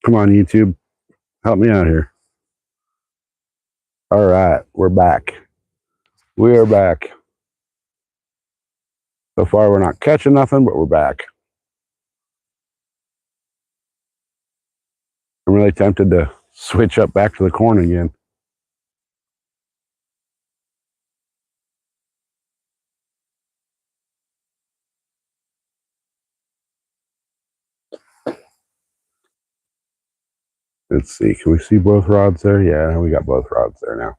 Come on, YouTube. Help me out here. All right, we're back. We are back. So far, we're not catching nothing, but we're back. I'm really tempted to switch up back to the corn again. Let's see. Can we see both rods there? Yeah, we got both rods there now.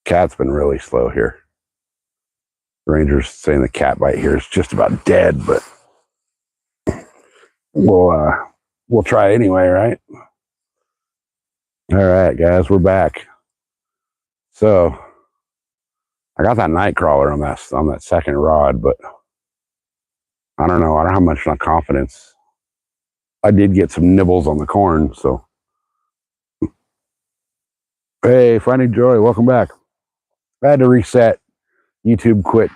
Cat's been really slow here. Ranger's saying the cat bite here is just about dead, but we'll try anyway, right? All right, guys, we're back. So I got that night crawler on that second rod, but I don't know. I don't have much confidence. I did get some nibbles on the corn, so. Hey, Finding Joy, welcome back. I had to reset. YouTube quit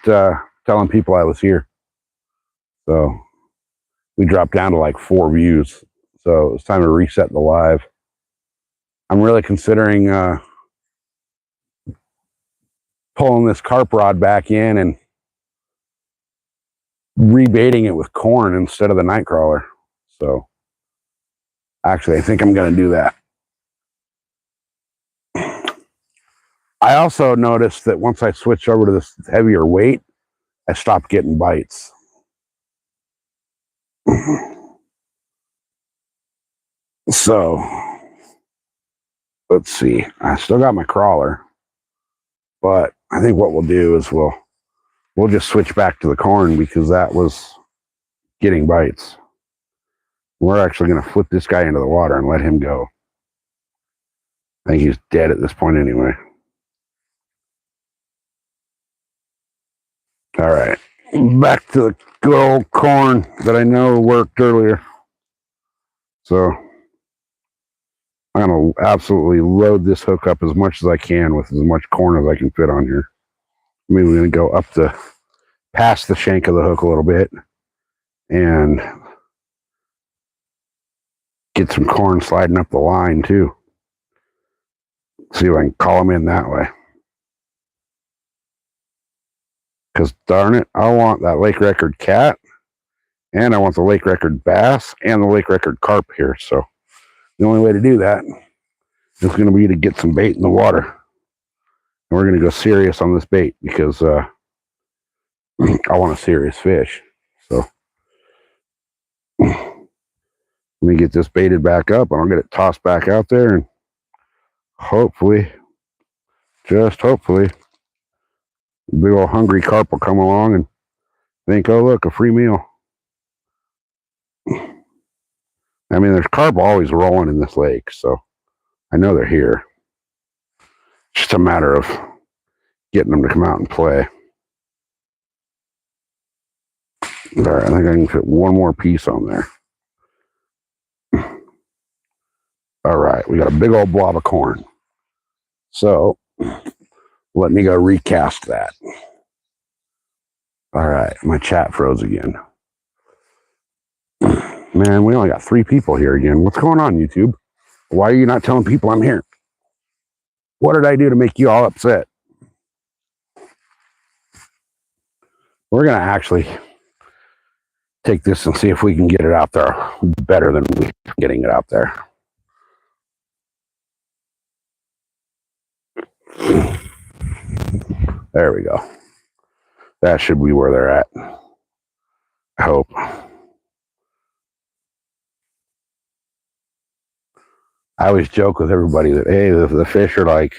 telling people I was here. So we dropped down to like 4 views. So it was time to reset the live. I'm really considering pulling this carp rod back in and rebaiting it with corn instead of the night crawler. So actually, I think I'm going to do that. I also noticed that once I switched over to this heavier weight, I stopped getting bites. So let's see. I still got my crawler, but I think what we'll do is we'll just switch back to the corn because that was getting bites. We're actually going to flip this guy into the water and let him go. I think he's dead at this point anyway. All right, back to the good old corn that I know worked earlier. So I'm going to absolutely load this hook up as much as I can with as much corn as I can fit on here. Maybe we're going to go up past the shank of the hook a little bit and get some corn sliding up the line too. See if I can call them in that way. Because darn it, I want that lake record cat, and I want the lake record bass, and the lake record carp here. So the only way to do that is going to be to get some bait in the water. And we're going to go serious on this bait because I want a serious fish. So let me get this baited back up, and I'll get it tossed back out there, and hopefully, just hopefully, the big old hungry carp will come along and think, oh, look, a free meal. I mean, there's carp always rolling in this lake, so I know they're here. It's just a matter of getting them to come out and play. All right, I think I can fit one more piece on there. All right, we got a big old blob of corn. So let me go recast that. All right, my chat froze again. Man, we only got 3 people here again. What's going on, YouTube? Why are you not telling people I'm here? What did I do to make you all upset? We're going to actually take this and see if we can get it out there better than we're getting it out there. There we go. That should be where they're at. I hope. I always joke with everybody that, hey, the fish are like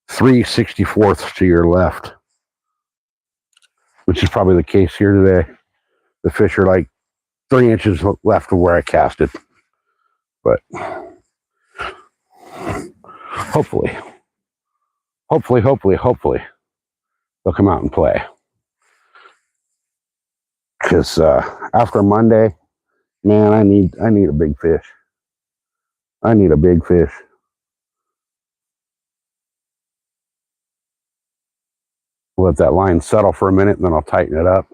3/64 to your left, which is probably the case here today. The fish are like 3 inches left of where I casted. But hopefully, they'll come out and play. Because after Monday, man, I need a big fish. I need a big fish. Let that line settle for a minute, and then I'll tighten it up.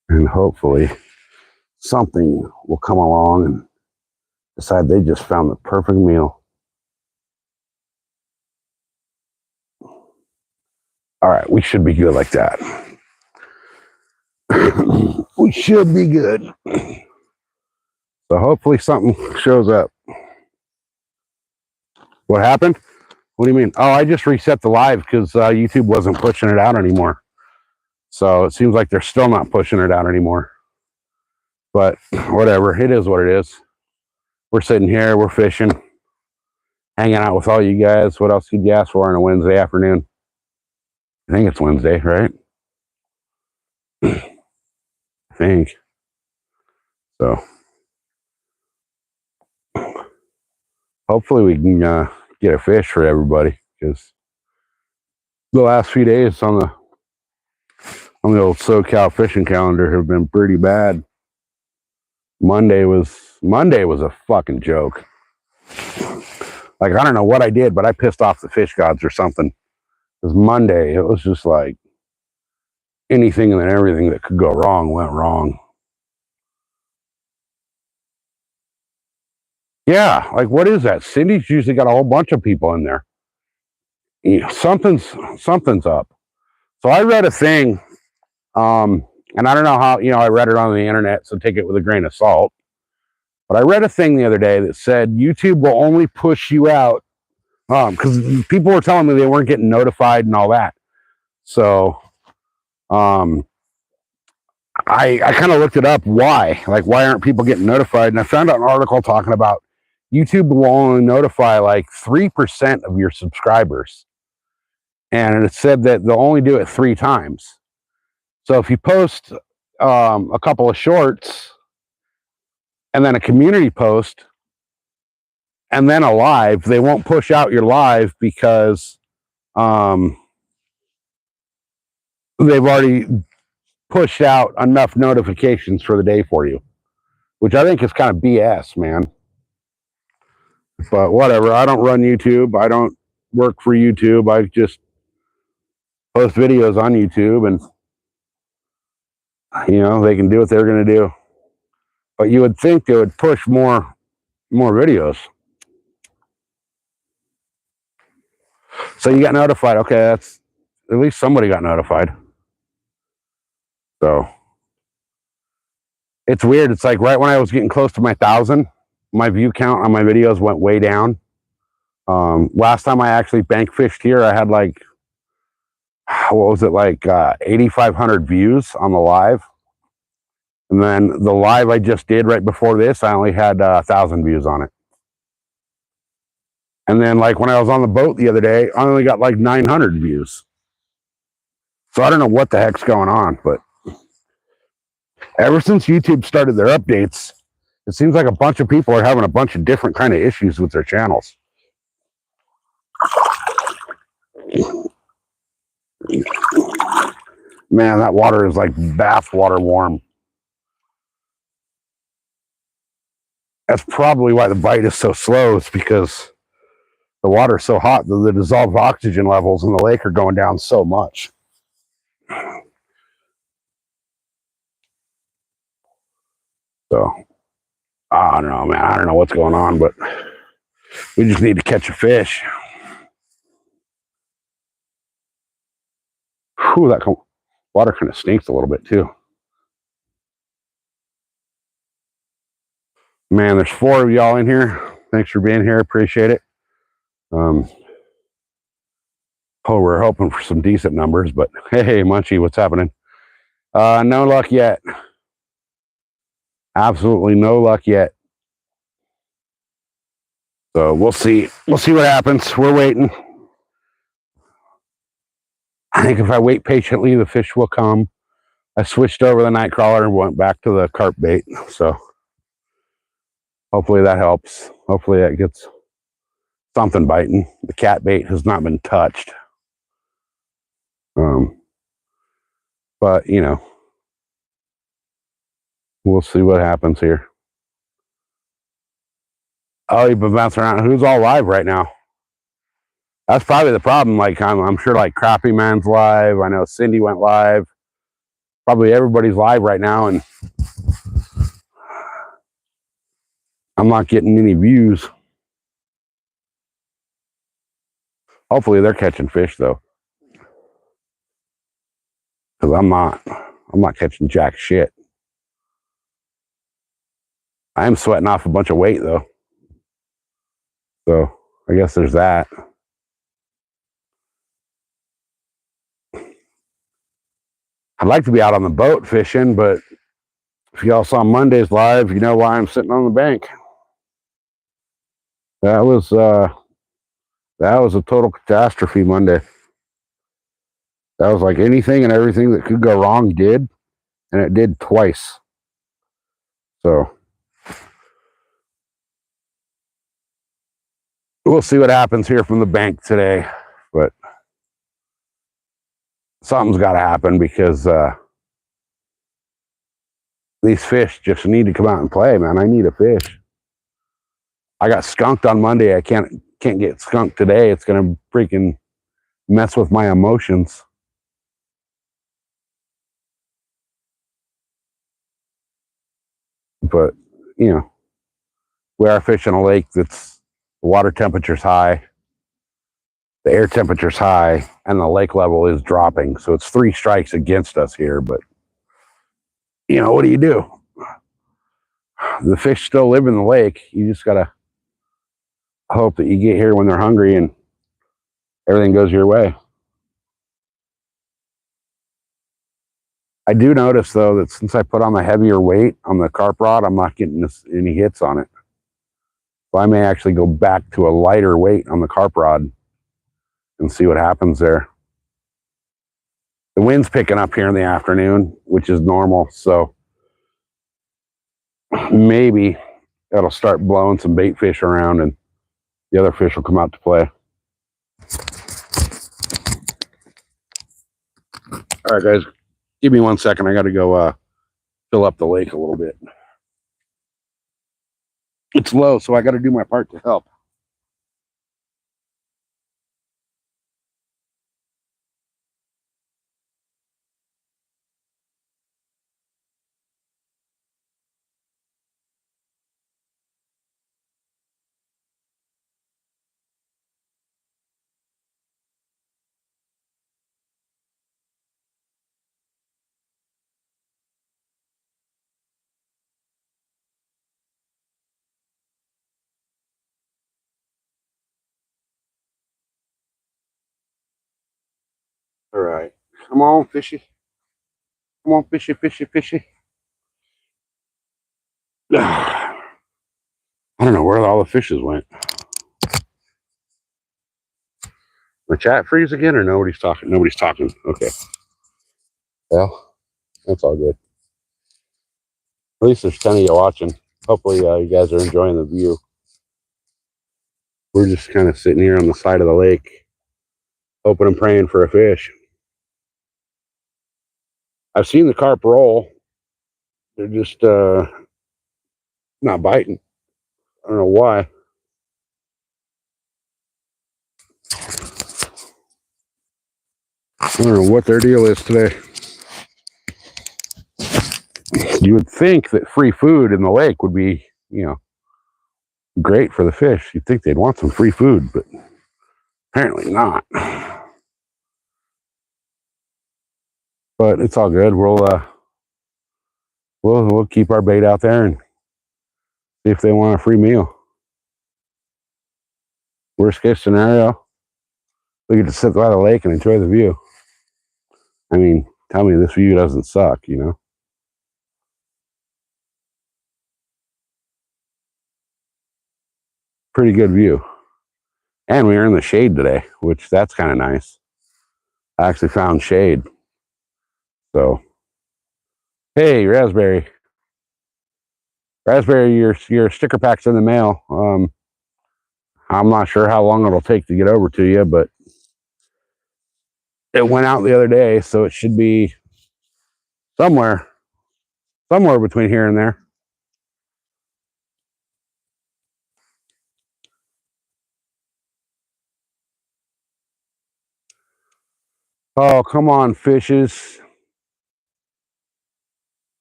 And hopefully, something will come along and decide they just found the perfect meal. All right, we should be good like that. We should be good. So hopefully something shows up. What happened? What do you mean? Oh, I just reset the live because YouTube wasn't pushing it out anymore. So it seems like they're still not pushing it out anymore. But whatever, it is what it is. We're sitting here, we're fishing, hanging out with all you guys. What else could you ask for on a Wednesday afternoon? I think it's Wednesday, right? I think. So hopefully we can get a fish for everybody, because the last few days on the old SoCal fishing calendar have been pretty bad. Monday was a fucking joke. Like, I don't know what I did, but I pissed off the fish gods or something. Because Monday, it was just like anything and everything that could go wrong went wrong. Yeah, like, what is that? Cindy's usually got a whole bunch of people in there. You know, something's up. So I read a thing, and I don't know how, I read it on the internet, so take it with a grain of salt. But I read a thing the other day that said YouTube will only push you out, because people were telling me they weren't getting notified and all that. So I kind of looked it up. Why aren't people getting notified? And I found out an article talking about YouTube will only notify like 3% of your subscribers. And it said that they'll only do it 3 times. So if you post a couple of shorts and then a community post and then a live, they won't push out your live because they've already pushed out enough notifications for the day for you, which I think is kind of BS, man. But whatever, I don't run YouTube. I don't work for YouTube. I just post videos on YouTube, and they can do what they're going to do. But you would think they would push more videos. So you got notified. Okay, that's at least somebody got notified. So it's weird. It's like right when I was getting close to my 1,000, my view count on my videos went way down. Last time I actually bank fished here, I had like, what was it, like 8,500 views on the live. And then the live I just did right before this, I only had 1,000 views on it. And then like when I was on the boat the other day, I only got like 900 views. So I don't know what the heck's going on, but ever since YouTube started their updates, it seems like a bunch of people are having a bunch of different kind of issues with their channels. Man, that water is like bath water warm. That's probably why the bite is so slow. It's because the water is so hot that the dissolved oxygen levels in the lake are going down so much. So, I don't know, man. I don't know what's going on, but we just need to catch a fish. Whew, that water kind of stinks a little bit too. Man, there's 4 of y'all in here. Thanks for being here. Appreciate it. We're hoping for some decent numbers, but hey, Munchie, what's happening? No luck yet. Absolutely no luck yet. So we'll see. We'll see what happens. We're waiting. I think if I wait patiently, the fish will come. I switched over the night crawler and went back to the carp bait. So hopefully that helps. Hopefully that gets something biting. The cat bait has not been touched. But we'll see what happens here. Oh, you've been bouncing around. Who's all live right now? That's probably the problem. Like I'm sure like Crappie Man's live. I know Cindy went live. Probably everybody's live right now, and I'm not getting any views. Hopefully they're catching fish though, because I'm not catching jack shit. I am sweating off a bunch of weight though, so I guess there's that. I'd like to be out on the boat fishing, but if y'all saw Monday's live, you know why I'm sitting on the bank. That was a total catastrophe Monday. That was like anything and everything that could go wrong did, and it did twice. So we'll see what happens here from the bank today, but something's got to happen because these fish just need to come out and play, man. I need a fish. I got skunked on Monday. I can't get skunked today. It's gonna freaking mess with my emotions. But you know, we are fishing a lake that's the water temperature's high, the air temperature's high, and the lake level is dropping. So it's 3 strikes against us here. But you know, what do? The fish still live in the lake. You just gotta hope that you get here when they're hungry and everything goes your way. I do notice though that since I put on the heavier weight on the carp rod, I'm not getting any hits on it. So I may actually go back to a lighter weight on the carp rod and see what happens there. The wind's picking up here in the afternoon, which is normal. So maybe it'll start blowing some bait fish around and the other fish will come out to play. All right, guys, give me 1 second. I got to go fill up the lake a little bit. It's low, so I got to do my part to help. All right. Come on, fishy. Come on, fishy, fishy, fishy. I don't know where all the fishes went. The chat freeze again or nobody's talking? Nobody's talking. Okay. Well, that's all good. At least there's 10 of you watching. Hopefully you guys are enjoying the view. We're just kind of sitting here on the side of the lake, hoping and praying for a fish. I've seen the carp roll. They're just not biting. I don't know why. I don't know what their deal is today. You would think that free food in the lake would be, you know, great for the fish. You'd think they'd want some free food, but apparently not. But it's all good. We'll keep our bait out there and see if they want a free meal. Worst case scenario, we get to sit by the lake and enjoy the view. I mean, tell me this view doesn't suck, you know? Pretty good view. And we are in the shade today, which that's kind of nice. I actually found shade. So, hey, Raspberry. Raspberry, your sticker pack's in the mail. I'm not sure how long it'll take to get over to you, but it went out the other day, so it should be somewhere between here and there. Oh, come on, fishes.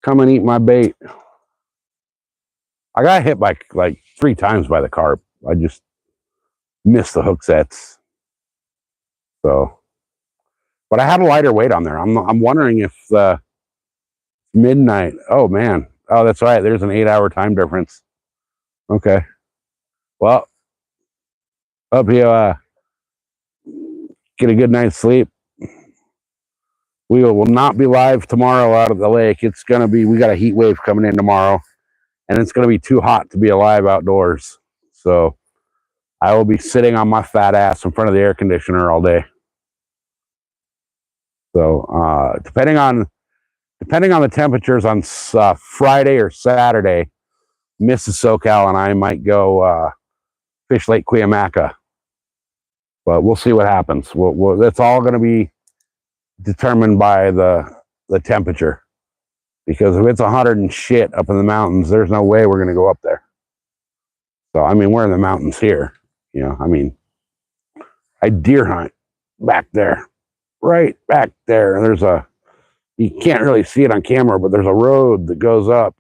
Come and eat my bait. I got hit by like 3 times by the carp. I just missed the hook sets. So, but I had a lighter weight on there. I'm wondering if the midnight. Oh man. Oh, that's right. There's an 8-hour time difference. Okay. Well, hope you get a good night's sleep. We will not be live tomorrow out of the lake. It's gonna be. We got a heat wave coming in tomorrow, and it's gonna be too hot to be alive outdoors. So I will be sitting on my fat ass in front of the air conditioner all day. So depending on the temperatures on Friday or Saturday, Mrs. SoCal and I might go fish Lake Cuyamaca, but we'll see what happens. That's all going to be determined by the temperature, because if it's 100 and shit up in the mountains, there's no way we're going to go up there. So I mean, we're in the mountains here, you know. I mean, I deer hunt back there, right back there. There's you can't really see it on camera, but there's a road that goes up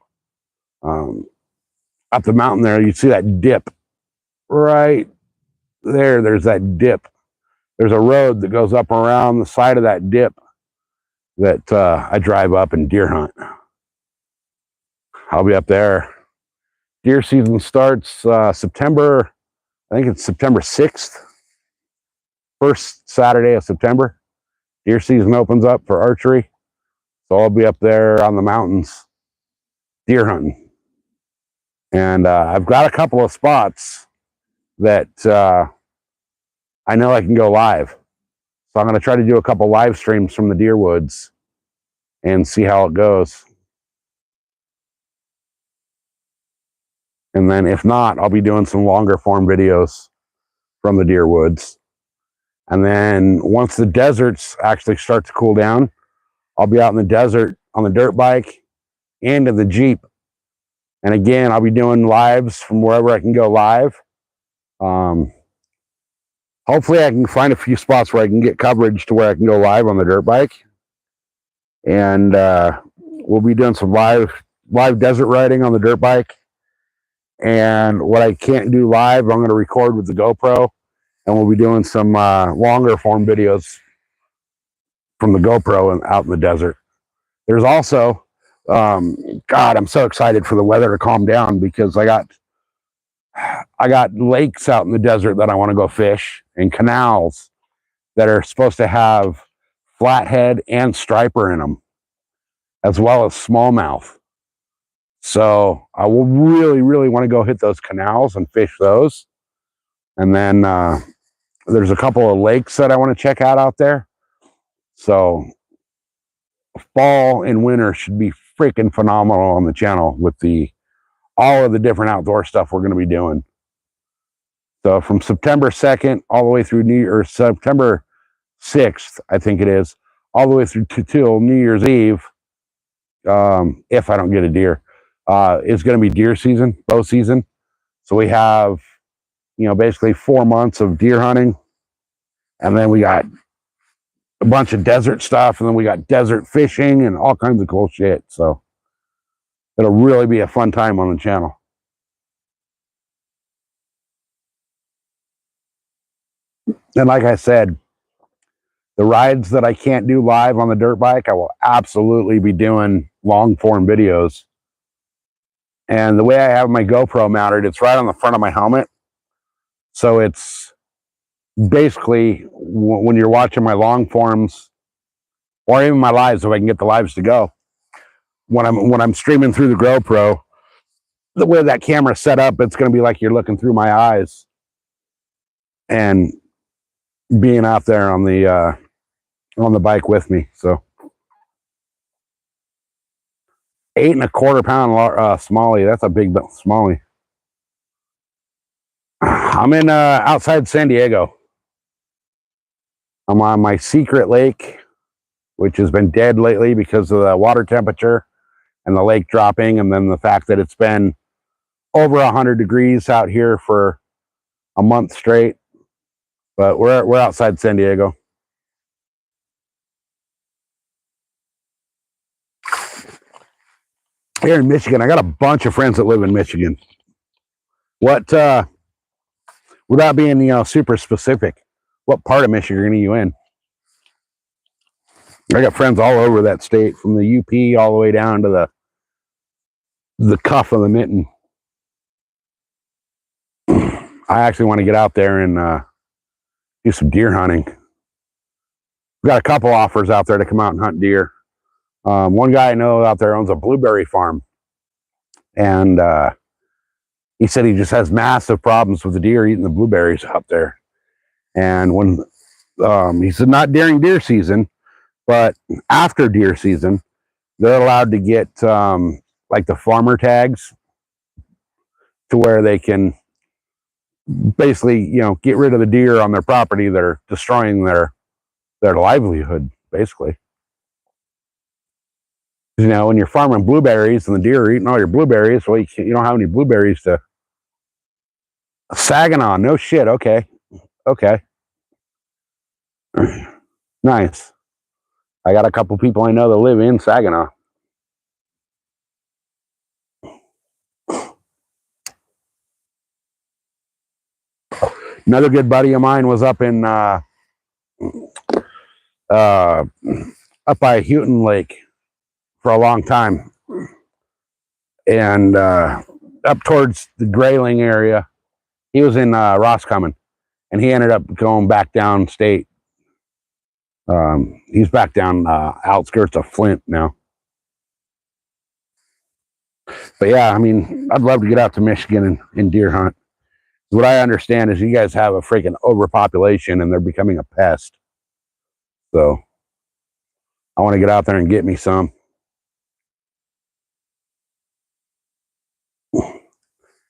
the mountain there. You see that dip right there. There's that dip. There's a road that goes up around the side of that dip that I drive up and deer hunt. I'll be up there. Deer season starts September, I think it's September 6th. First Saturday of September. Deer season opens up for archery. So I'll be up there on the mountains deer hunting. And I've got a couple of spots that I know I can go live. So I'm going to try to do a couple live streams from the deer woods and see how it goes. And then if not, I'll be doing some longer form videos from the deer woods. And then once the deserts actually start to cool down, I'll be out in the desert on the dirt bike and in the Jeep. And again, I'll be doing lives from wherever I can go live. Hopefully I can find a few spots where I can get coverage to where I can go live on the dirt bike. And we'll be doing some live desert riding on the dirt bike. And what I can't do live, I'm going to record with the GoPro. And we'll be doing some longer form videos from the GoPro and out in the desert. There's also, God, I'm so excited for the weather to calm down, because I got lakes out in the desert that I want to go fish, and canals that are supposed to have flathead and striper in them, as well as smallmouth. So I will really, really want to go hit those canals and fish those. And then there's a couple of lakes that I want to check out there. So fall and winter should be freaking phenomenal on the channel with all of the different outdoor stuff we're going to be doing. So from September 2nd all the way through September 6th, I think it is, all the way through till New Year's Eve, if I don't get a deer, it's going to be deer season, bow season. So we have, basically 4 months of deer hunting, and then we got a bunch of desert stuff, and then we got desert fishing and all kinds of cool shit. So it'll really be a fun time on the channel. And like I said, the rides that I can't do live on the dirt bike, I will absolutely be doing long form videos. And the way I have my GoPro mounted, it's right on the front of my helmet. So it's basically, when you're watching my long forms, or even my lives, if I can get the lives to go, when I'm streaming through the GoPro, the way that camera's set up, it's going to be like you're looking through my eyes, and being out there on the bike with me. So 8 1/4 pound smallie. That's a big smallie. I'm in outside San Diego. I'm on my secret lake, which has been dead lately because of the water temperature and the lake dropping, and then the fact that it's been over 100 degrees out here for a month straight. But we're outside San Diego. Here in Michigan, I got a bunch of friends that live in Michigan. What, without being, you know, super specific, what part of Michigan are you in? I got friends all over that state, from the UP all the way down to the cuff of the mitten. I actually want to get out there and do some deer hunting. We've got a couple offers out there to come out and hunt deer. One guy I know out there owns a blueberry farm, and he said he just has massive problems with the deer eating the blueberries up there. And when he said not during deer season, but after deer season, they're allowed to get like the farmer tags, to where they can basically, you know, get rid of the deer on their property that are destroying their livelihood, basically. You know, when you're farming blueberries and the deer are eating all your blueberries, well, you don't have any blueberries to. Saginaw, no shit. Okay, okay, nice. I got a couple people I know that live in Saginaw. Another good buddy of mine was up in up by Houghton Lake for a long time, and up towards the Grayling area. He was in Roscommon, and he ended up going back down state. He's back down outskirts of Flint now. But yeah, I mean, I'd love to get out to Michigan and deer hunt. What I understand is you guys have a freaking overpopulation and they're becoming a pest. So I want to get out there and get me some.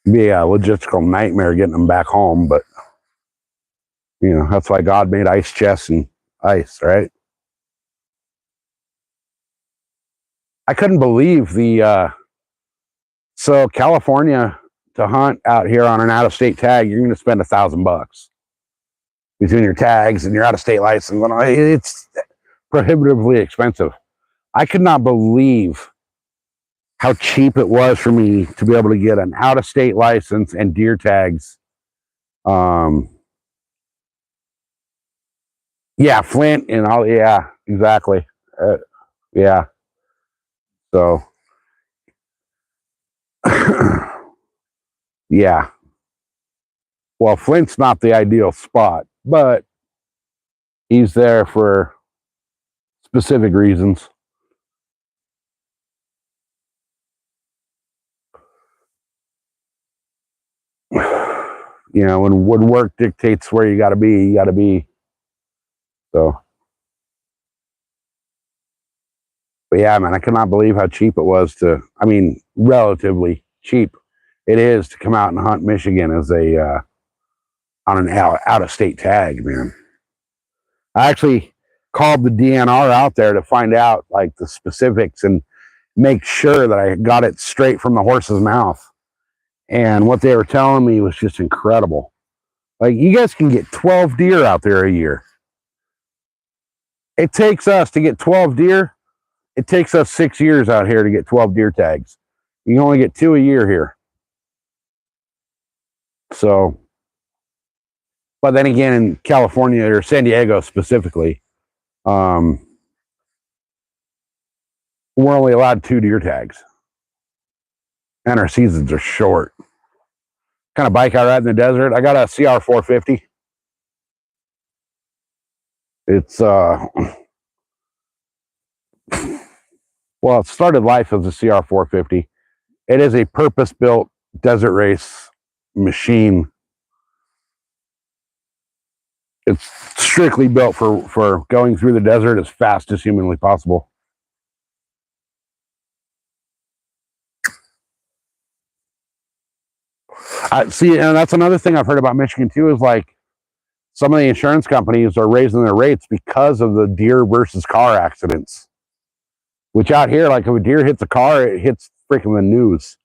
It'd be a logistical nightmare getting them back home, but you know, that's why God made ice chests and ice, right? I couldn't believe the so California, to hunt out here on an out-of-state tag, you're going to spend $1,000 between your tags and your out-of-state license. It's prohibitively expensive. I could not believe how cheap it was for me to be able to get an out-of-state license and deer tags. Yeah, Flint and all. Yeah, exactly. Yeah. So, yeah. Well, Flint's not the ideal spot, but he's there for specific reasons. You know, when work dictates where you got to be, you got to be. So, but yeah, man, I cannot believe how cheap it was to. I mean, relatively cheap it is to come out and hunt Michigan as a on an out of state tag, man. I actually called the DNR out there to find out like the specifics and make sure that I got it straight from the horse's mouth. And what they were telling me was just incredible. Like, you guys can get 12 deer out there a year. It takes us to get 12 deer. It takes us 6 years out here to get 12 deer tags. You can only get 2 a year here. So, but then again, in California or San Diego specifically, we're only allowed 2 deer tags. And our seasons are short. Kind of bike I ride in the desert. I got a CR 450. It's well, it started life as a CR 450. It is a purpose-built desert race machine. It's strictly built for going through the desert as fast as humanly possible. See, and that's another thing I've heard about Michigan too, is like some of the insurance companies are raising their rates because of the deer versus car accidents. Which out here, like if a deer hits a car, it hits freaking the news.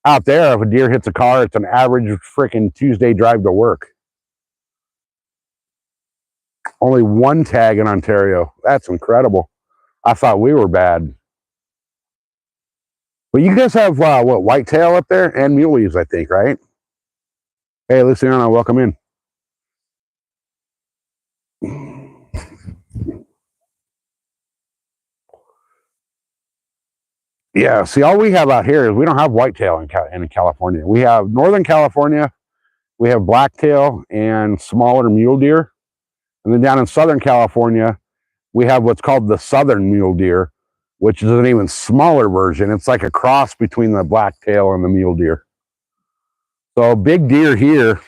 Out there, if a deer hits a car, it's an average freaking Tuesday drive to work. Only 1 tag in Ontario. That's incredible. I thought we were bad. But you guys have what, whitetail up there and muleys, I think, right? Hey, Luciana, welcome in. Yeah, see, all we have out here is we don't have whitetail in California. We have Northern California, we have blacktail and smaller mule deer. And then down in Southern California, we have what's called the Southern mule deer, which is an even smaller version. It's like a cross between the blacktail and the mule deer. So big deer here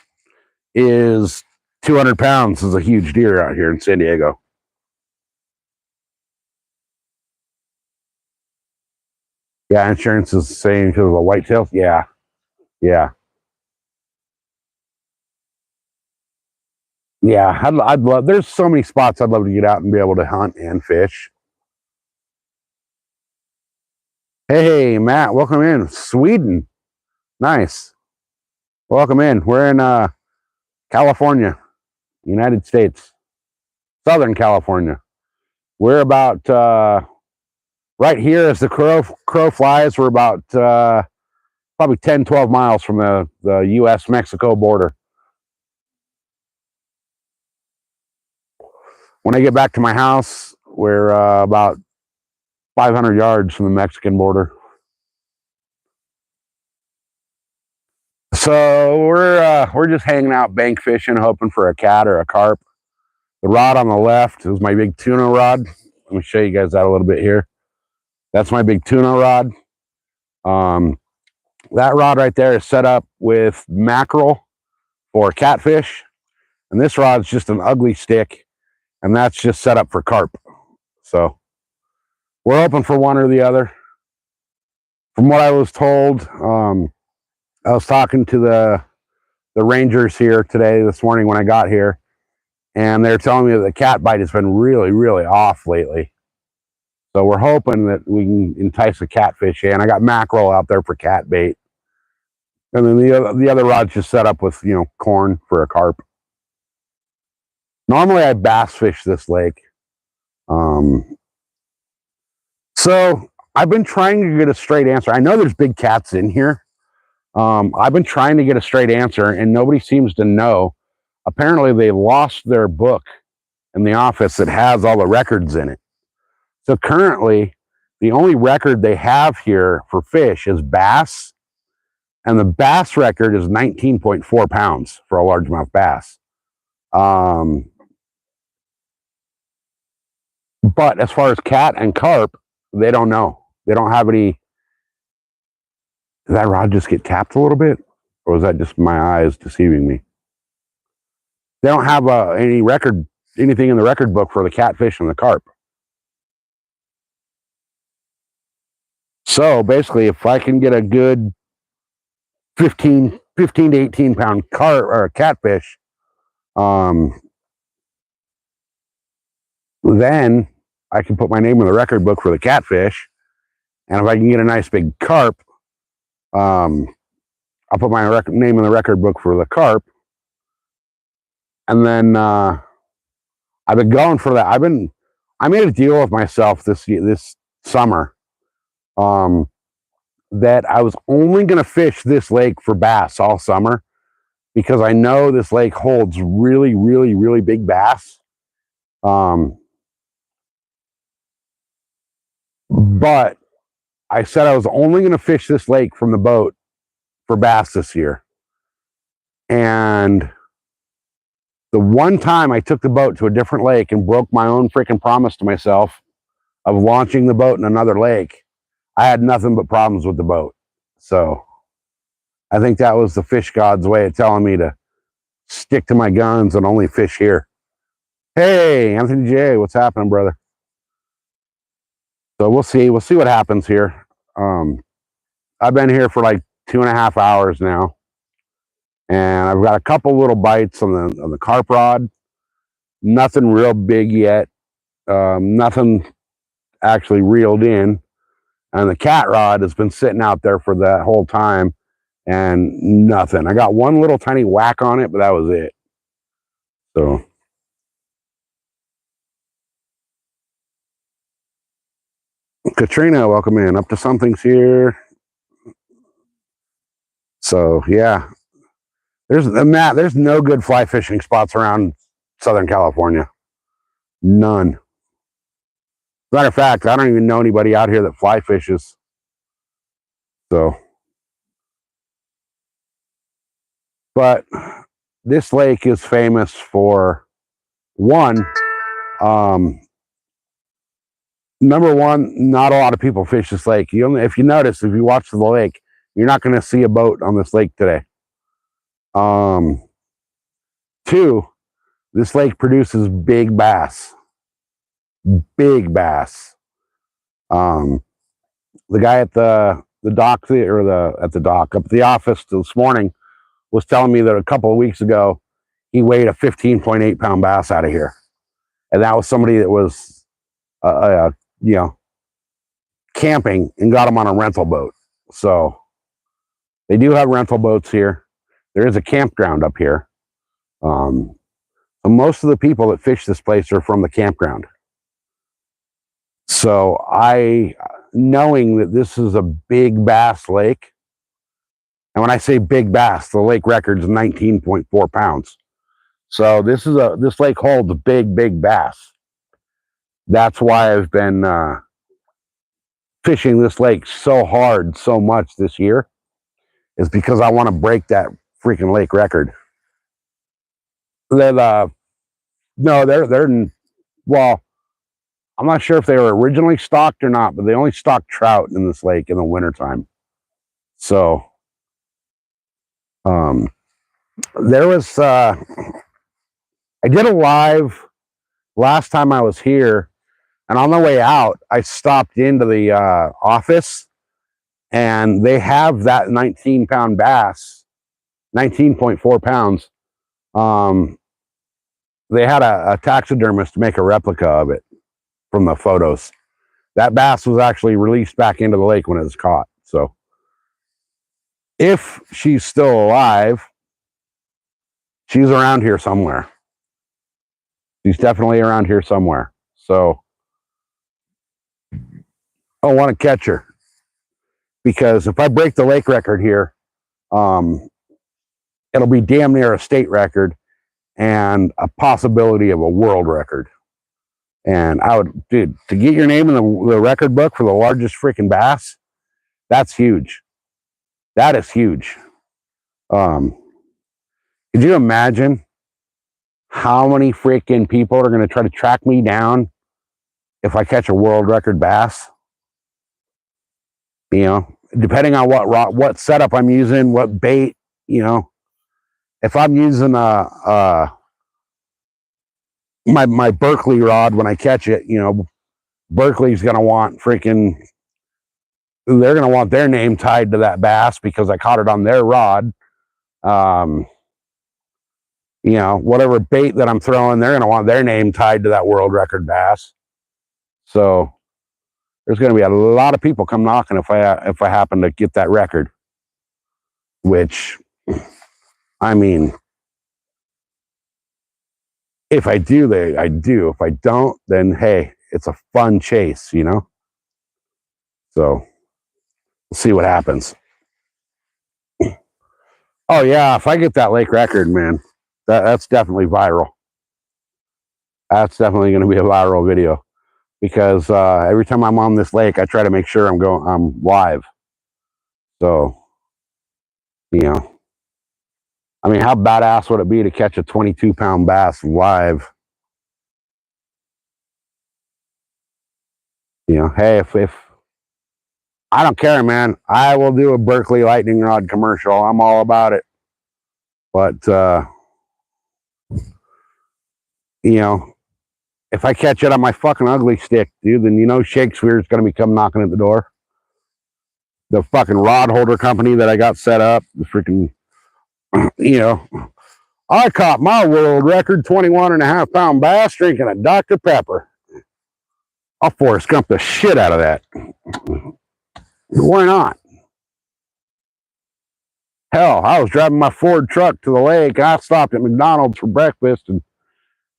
is 200 pounds is a huge deer out here in San Diego. Yeah, insurance is the same because of the whitetail. Yeah, yeah. Yeah, I'd love. There's so many spots I'd love to get out and be able to hunt and fish. Hey, Matt, welcome in. Sweden, nice. Welcome in. We're in California, United States, Southern California. We're about right here as the crow flies. We're about probably 10, 12 miles from the U.S.-Mexico border. When I get back to my house, we're about 500 yards from the Mexican border. So we're just hanging out bank fishing, hoping for a cat or a carp. The rod on the left is my big tuna rod. Let me show you guys that a little bit here. That's my big tuna rod. That rod right there is set up with mackerel for catfish, and this rod's just an ugly stick, and that's just set up for carp. So we're hoping for one or the other. From what I was told, I was talking to the rangers here this morning when I got here, and they're telling me that the cat bite has been really, really off lately. So we're hoping that we can entice a catfish in. I got mackerel out there for cat bait, and then the other rod's just set up with corn for a carp. Normally I bass fish this lake, so I've been trying to get a straight answer. I know there's big cats in here. I've been trying to get a straight answer, and nobody seems to know. Apparently, they lost their book in the office that has all the records in it. So currently, the only record they have here for fish is bass, and the bass record is 19.4 pounds for a largemouth bass. But as far as cat and carp, they don't know. They don't have any. Did that rod just get tapped a little bit? Or was that just my eyes deceiving me? They don't have anything in the record book for the catfish and the carp. So basically, if I can get a good 15 to 18 pound carp or catfish, then I can put my name in the record book for the catfish. And if I can get a nice big carp, I'll put my name in the record book for the carp. And then I've been going for that. I made a deal with myself this summer that I was only going to fish this lake for bass all summer, because I know this lake holds really, really, really big bass. But I said I was only going to fish this lake from the boat for bass this year. And the one time I took the boat to a different lake and broke my own freaking promise to myself of launching the boat in another lake, I had nothing but problems with the boat. So I think that was the fish god's way of telling me to stick to my guns and only fish here. Hey, Anthony J, what's happening, brother? So we'll see. We'll see what happens here. I've been here for like 2.5 hours now, and I've got a couple little bites on the carp rod. Nothing real big yet. Nothing actually reeled in. And the cat rod has been sitting out there for that whole time, and nothing. I got one little tiny whack on it, but that was it. So Katrina, welcome in. Up to something's here. So yeah, There's no good fly fishing spots around Southern California. None. Matter of fact, I don't even know anybody out here that fly fishes. So, but this lake is famous for one. Number one, not a lot of people fish this lake. If you notice, if you watch the lake, you're not going to see a boat on this lake today. Two, this lake produces big bass. Big bass. The guy at the dock, or at the dock up at the office this morning, was telling me that a couple of weeks ago he weighed a 15.8 pound bass out of here, and that was somebody that was camping and got him on a rental boat. So they do have rental boats here. There is a campground up here. Most of the people that fish this place are from the campground. So knowing that this is a big bass lake, and when I say big bass, the lake record's 19.4 pounds. So this lake holds big bass. That's why I've been fishing this lake so hard, so much this year, is because I want to break that freaking lake record. Well, I'm not sure if they were originally stocked or not, but they only stock trout in this lake in the wintertime. So, there was, I did a live last time I was here, and on the way out, I stopped into the office, and they have that 19-pound bass, 19.4 pounds. They had a taxidermist make a replica of it from the photos. That bass was actually released back into the lake when it was caught. So if she's still alive, she's around here somewhere. She's definitely around here somewhere. So I want to catch her, because if I break the lake record here, it'll be damn near a state record and a possibility of a world record. And dude, to get your name in the record book for the largest freaking bass, that's huge. That is huge. Could you imagine how many freaking people are going to try to track me down if I catch a world record bass? Depending on what setup I'm using, what bait, if I'm using my Berkeley rod when I catch it, Berkeley's going to want they're going to want their name tied to that bass because I caught it on their rod. Whatever bait that I'm throwing, they're going to want their name tied to that world record bass. So there's going to be a lot of people come knocking if I happen to get that record, which, I mean, if I do, I do. If I don't, then hey, it's a fun chase, So we'll see what happens. Oh yeah, if I get that lake record, man, that's definitely viral. That's definitely going to be a viral video, because every time I'm on this lake, I try to make sure I'm live. So, I mean, how badass would it be to catch a 22-pound bass live? Hey, if I don't care, man, I will do a Berkeley lightning rod commercial. I'm all about it. But, if I catch it on my fucking ugly stick, dude, then Shakespeare's going to be come knocking at the door. The fucking rod holder company that I got set up, the freaking, I caught my world record 21.5-pound bass drinking a Dr. Pepper. I'll Forrest Gump the shit out of that. Why not? Hell, I was driving my Ford truck to the lake. I stopped at McDonald's for breakfast, and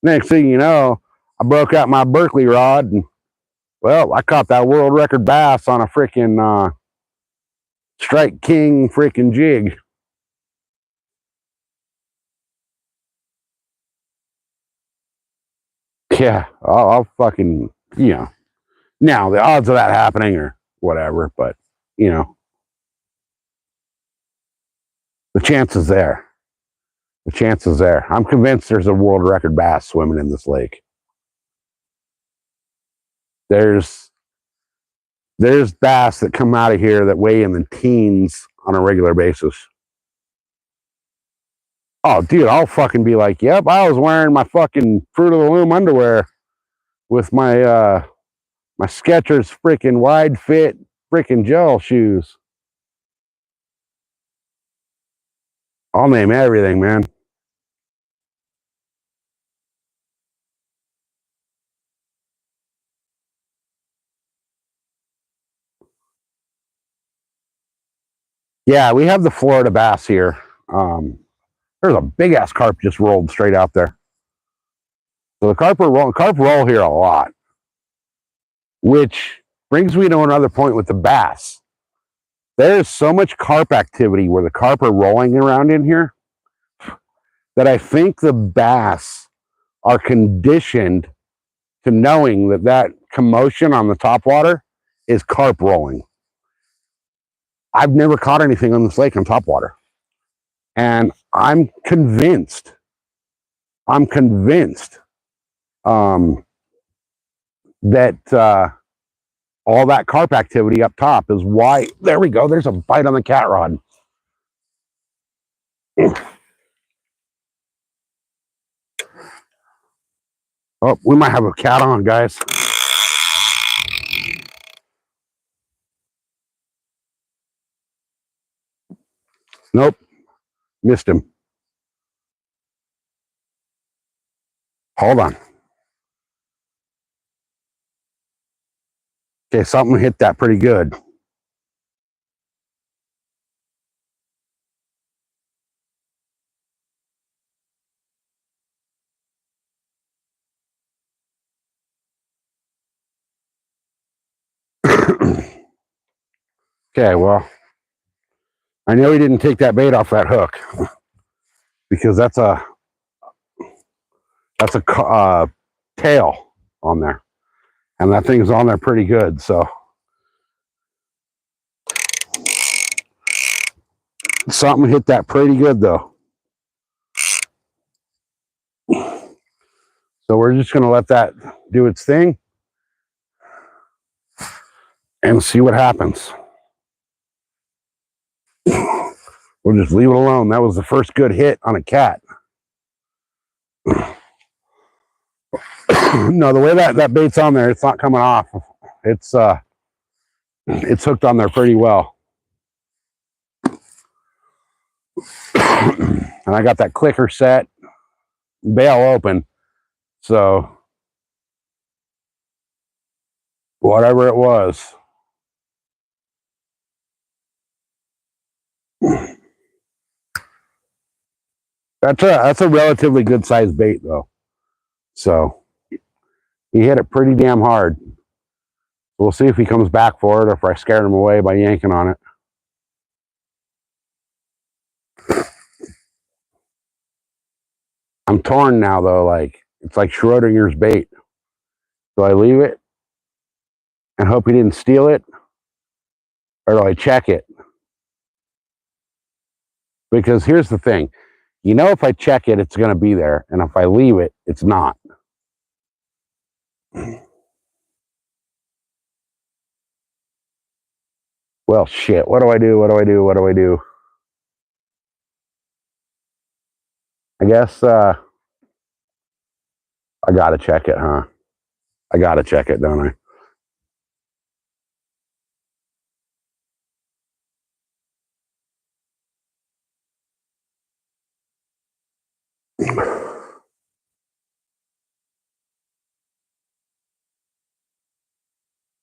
next thing you know, I broke out my Berkeley rod, and well, I caught that world record bass on a freaking Strike King freaking jig. Yeah, I'll fucking, you know. Now, the odds of that happening are whatever, but, you know, the chance is there. The chance is there. I'm convinced there's a world record bass swimming in this lake. There's bass that come out of here that weigh in the teens on a regular basis. Oh, dude, I'll fucking be like, yep, I was wearing my fucking Fruit of the Loom underwear with my my Skechers freaking wide fit freaking gel shoes. I'll name everything, man. Yeah, we have the Florida bass here. There's a big ass carp just rolled straight out there. So the carp roll here a lot, which brings me to another point with the bass. There's so much carp activity where the carp are rolling around in here that I think the bass are conditioned to knowing that that commotion on the topwater is carp rolling. I've never caught anything on this lake on topwater. And I'm convinced that all that carp activity up top is why. There we go. There's a bite on the cat rod. Oh, we might have a cat on, guys. Nope, missed him. Hold on. Okay, something hit that pretty good. Okay, well, I know he didn't take that bait off that hook because that's a tail on there, and that thing's on there pretty good. So something hit that pretty good though. So we're just going to let that do its thing and see what happens. We'll just leave it alone. That was the first good hit on a cat. No, the way that bait's on there, it's not coming off. It's hooked on there pretty well. And I got that clicker set, bail open. So whatever it was. That's a relatively good sized bait though. So he hit it pretty damn hard. We'll see if he comes back for it or if I scared him away by yanking on it. I'm torn now though, like it's like Schrodinger's bait. Do I leave it and hope he didn't steal it? Or do I check it? Because here's the thing. You know, if I check it, it's going to be there. And if I leave it, it's not. Well, shit. What do I do? What do I do? What do I do? I guess I got to check it, huh? I got to check it, don't I?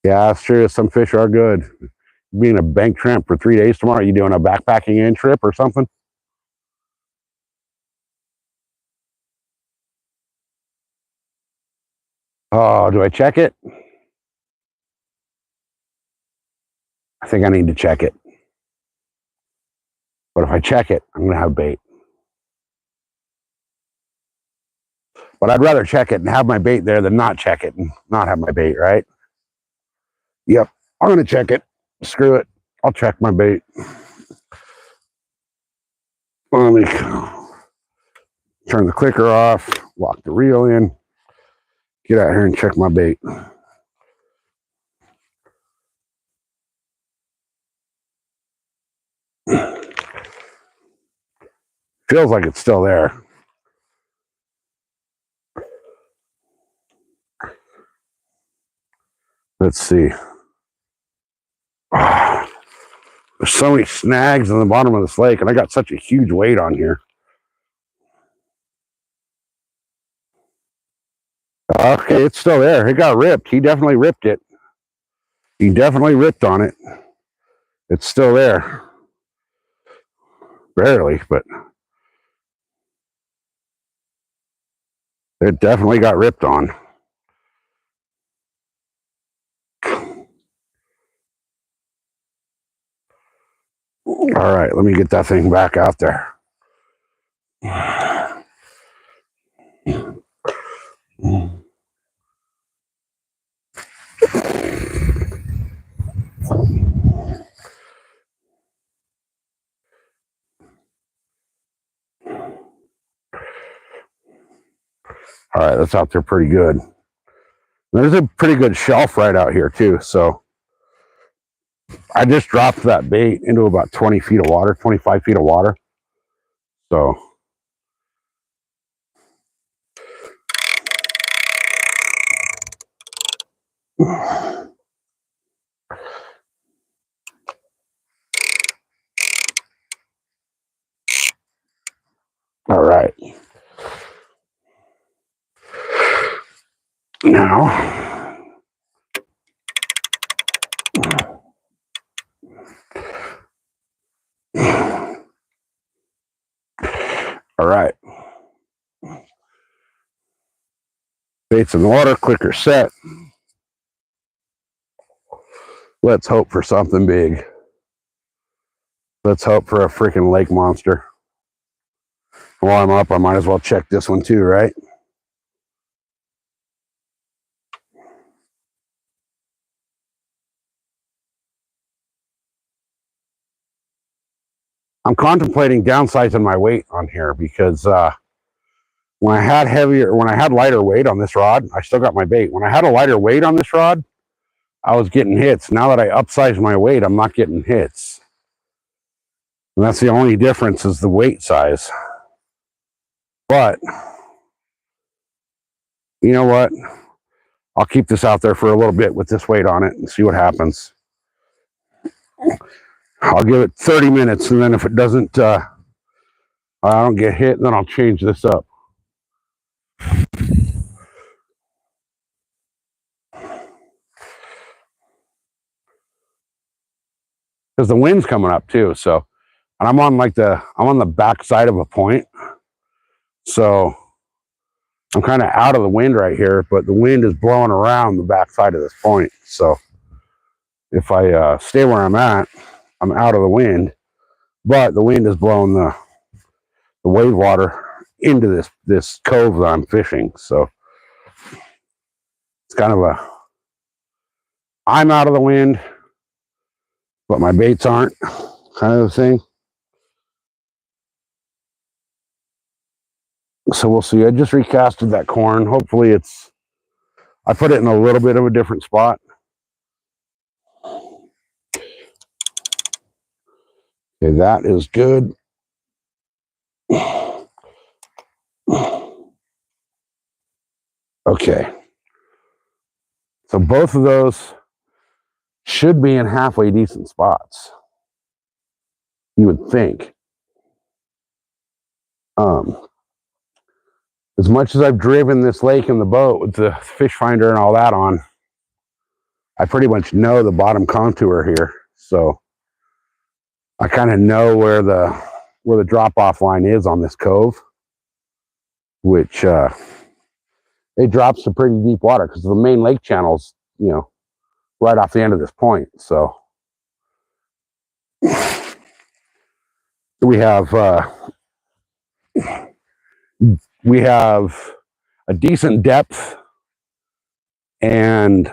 Yeah, that's true. Some fish are good. Being a bank tramp for 3 days tomorrow, you doing a backpacking in trip or something? Oh, do I check it? I think I need to check it. But if I check it, I'm going to have bait. But I'd rather check it and have my bait there than not check it and not have my bait, right? Yep, I'm going to check it. Screw it. I'll check my bait. Let me turn the clicker off, lock the reel in, get out here and check my bait. Feels like it's still there. Let's see. There's so many snags in the bottom of this lake, and I got such a huge weight on here. Okay, it's still there. It got ripped. He definitely ripped it. He definitely ripped on it. It's still there. Barely, but it definitely got ripped on. All right, let me get that thing back out there. All right, that's out there pretty good. There's a pretty good shelf right out here too, so I just dropped that bait into about 20 feet of water, 25 feet of water. So all right. Now, all right. Bait's in the water, clicker set. Let's hope for something big. Let's hope for a freaking lake monster. While I'm up, I might as well check this one too, right? I'm contemplating downsizing my weight on here because when I had lighter weight on this rod, I still got my bait. When I had a lighter weight on this rod, I was getting hits. Now that I upsized my weight, I'm not getting hits. And that's the only difference is the weight size. But you know what? I'll keep this out there for a little bit with this weight on it and see what happens. I'll give it 30 minutes, and then if it doesn't, I don't get hit, then I'll change this up. Because the wind's coming up too, so, and I'm on the back side of a point, so I'm kind of out of the wind right here, but the wind is blowing around the back side of this point. So if I stay where I'm at, I'm out of the wind, but the wind is blowing the wave water into this cove that I'm fishing. So it's kind of I'm out of the wind, but my baits aren't, kind of a thing. So we'll see. I just recasted that corn. Hopefully I put it in a little bit of a different spot. Okay, that is good. Okay. So both of those should be in halfway decent spots, you would think. As much as I've driven this lake in the boat with the fish finder and all that on, I pretty much know the bottom contour here. So I kind of know where the drop-off line is on this cove, which it drops to pretty deep water because the main lake channel's, right off the end of this point. So we have a decent depth, and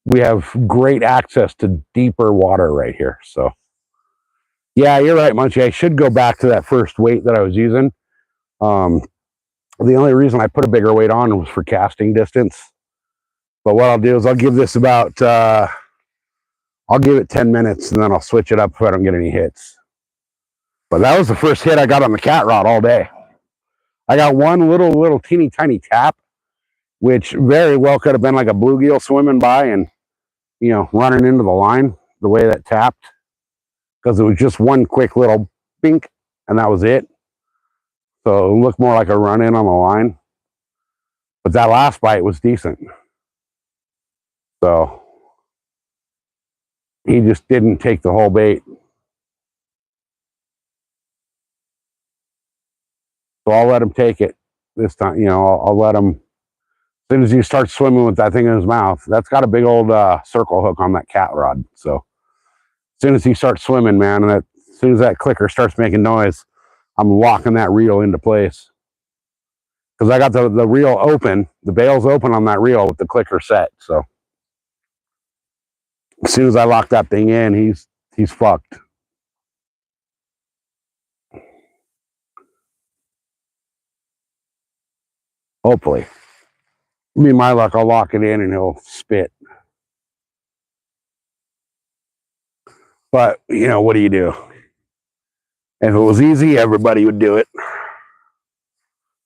we have great access to deeper water right here. So yeah, you're right, Munchie. I should go back to that first weight that I was using. The only reason I put a bigger weight on was for casting distance. But what I'll do is I'll give this about, I'll give it 10 minutes and then I'll switch it up if I don't get any hits. But that was the first hit I got on the cat rod all day. I got one little teeny tiny tap, which very well could have been like a bluegill swimming by and, you know, running into the line the way that tapped. Because it was just one quick little bink and that was it. So it looked more like a run in on the line. But that last bite was decent. So he just didn't take the whole bait. So I'll let him take it this time. You know, I'll let him, as soon as he starts swimming with that thing in his mouth, that's got a big old circle hook on that cat rod. So as soon as he starts swimming, man, and as soon as that clicker starts making noise, I'm locking that reel into place. Because I got the reel open, the bail's open on that reel with the clicker set. So as soon as I lock that thing in, he's fucked. Hopefully. Be my luck, I'll lock it in and he'll spit. But, you know, what do you do? If it was easy, everybody would do it.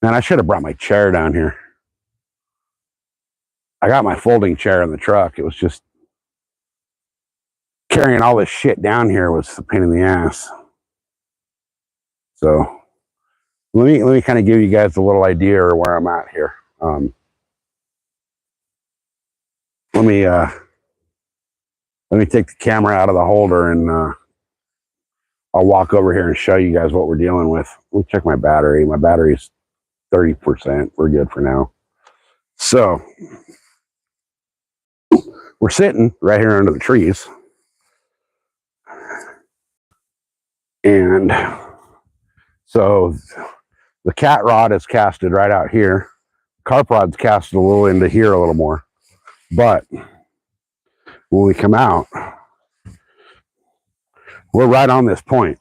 Man, I should have brought my chair down here. I got my folding chair in the truck. It was just carrying all this shit down here was a pain in the ass. So let me kind of give you guys a little idea of where I'm at here. Let me take the camera out of the holder and I'll walk over here and show you guys what we're dealing with. Let me check my battery. My battery's 30%. We're good for now. So we're sitting right here under the trees. And so the cat rod is casted right out here. Carp rod's casted a little into here a little more. But when we come out, we're right on this point.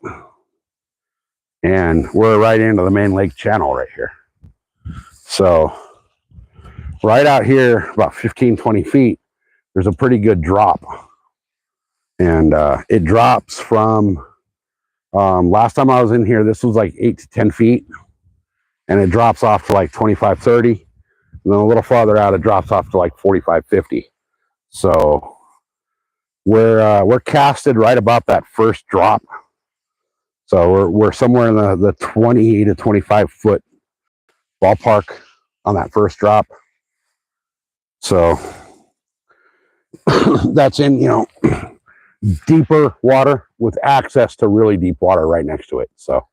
And we're right into the main lake channel right here. So right out here, about 15, 20 feet, there's a pretty good drop. And it drops from, last time I was in here, this was like 8 to 10 feet. And it drops off to like 25, 30. And then a little farther out, it drops off to like 45, 50. So we're casted right about that first drop. So we're somewhere in the 20 to 25 foot ballpark on that first drop. So that's in, you know, deeper water with access to really deep water right next to it. So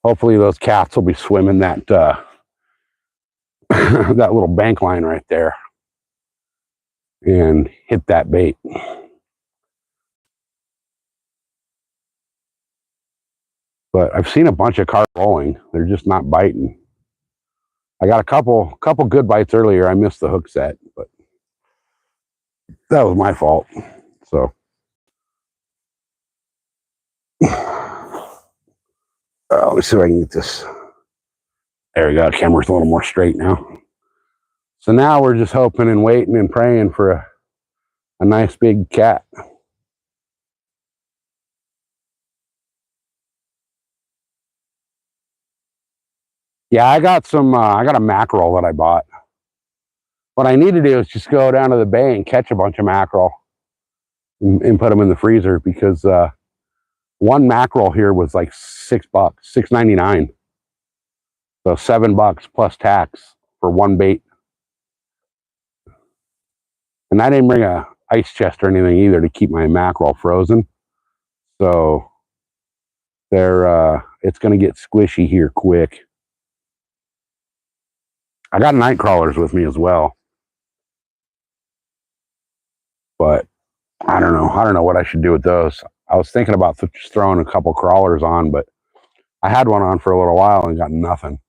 hopefully those cats will be swimming that that little bank line right there and hit that bait. But I've seen a bunch of carp rolling. They're just not biting. I got a couple good bites earlier. I missed the hook set, but that was my fault. So let me see if I can get this. There we go. Camera's a little more straight now. So now we're just hoping and waiting and praying for a nice big cat. Yeah, I got a mackerel that I bought. What I need to do is just go down to the bay and catch a bunch of mackerel and put them in the freezer, because one mackerel here was like $6, $6.99. So $7 plus tax for one bait. And I didn't bring a ice chest or anything either to keep my mackerel frozen. So it's going to get squishy here quick. I got night crawlers with me as well. But I don't know what I should do with those. I was thinking about just throwing a couple crawlers on, but I had one on for a little while and got nothing.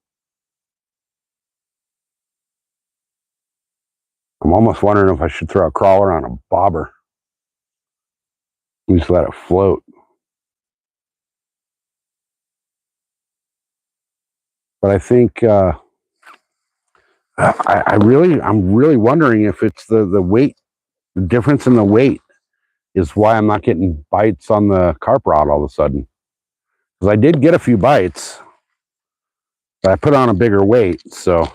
I'm almost wondering if I should throw a crawler on a bobber. Just let it float. But I think I'm really wondering if it's the weight, the difference in the weight is why I'm not getting bites on the carp rod all of a sudden. Because I did get a few bites, but I put on a bigger weight, so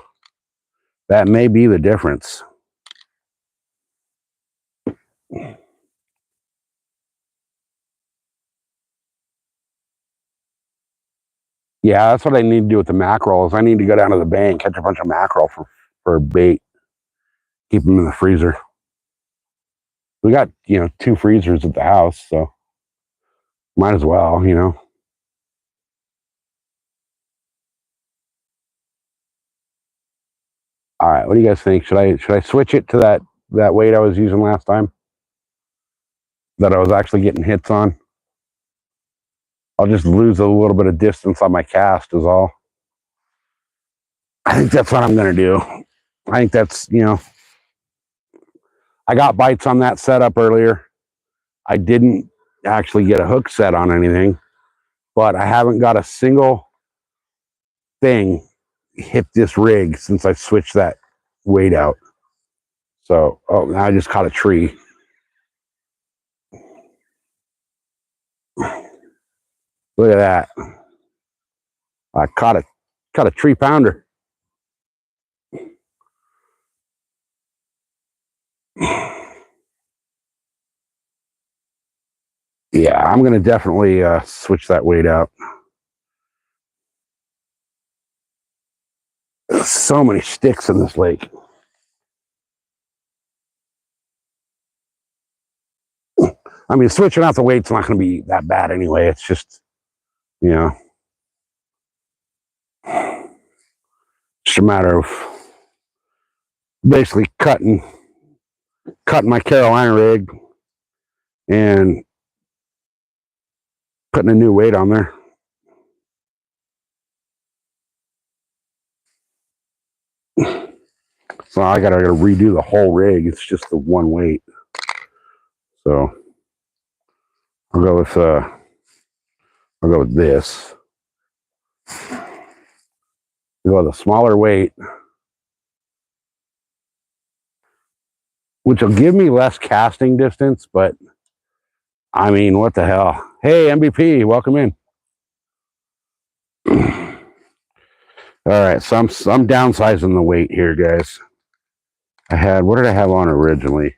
that may be the difference. Yeah, that's what I need to do with the mackerel. Is I need to go down to the bay and catch a bunch of mackerel for bait. Keep them in the freezer. We got 2 freezers at the house, so might as well. All right, what do you guys think? Should I switch it to that weight I was using last time? That I was actually getting hits on? I'll just lose a little bit of distance on my cast is all. I think that's what I'm going to do. I think that's, I got bites on that setup earlier. I didn't actually get a hook set on anything, but I haven't got a single thing hit this rig since I switched that weight out. So, oh, now I just caught a tree. Look at that. I caught a 3-pounder. Yeah, I'm going to definitely switch that weight out. There's so many sticks in this lake. I mean, switching out the weight's not going to be that bad anyway. It's just, just a matter of basically cutting my Carolina rig and putting a new weight on there. So I gotta redo the whole rig. It's just the one weight. So I'll go with this. I'll go with a smaller weight, which will give me less casting distance, but I mean, what the hell? Hey, MVP, welcome in. All right, so I'm downsizing the weight here, guys. What did I have on originally?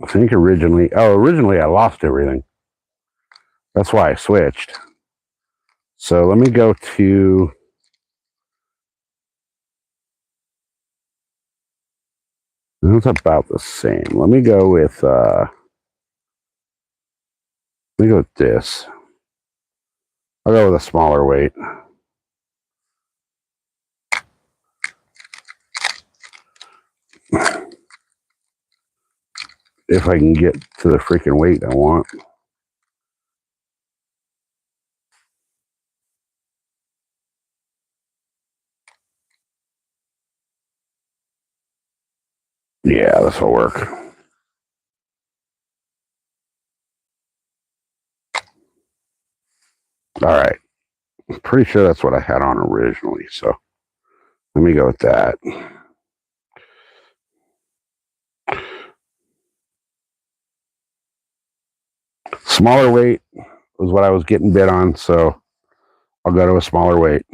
I think originally I lost everything. That's why I switched. So let me go to, it's about the same. Let me go with this. I'll go with a smaller weight. If I can get to the freaking weight I want. Yeah, this will work. All right. I'm pretty sure that's what I had on originally. So let me go with that. Smaller weight was what I was getting bid on, so I'll go to a smaller weight.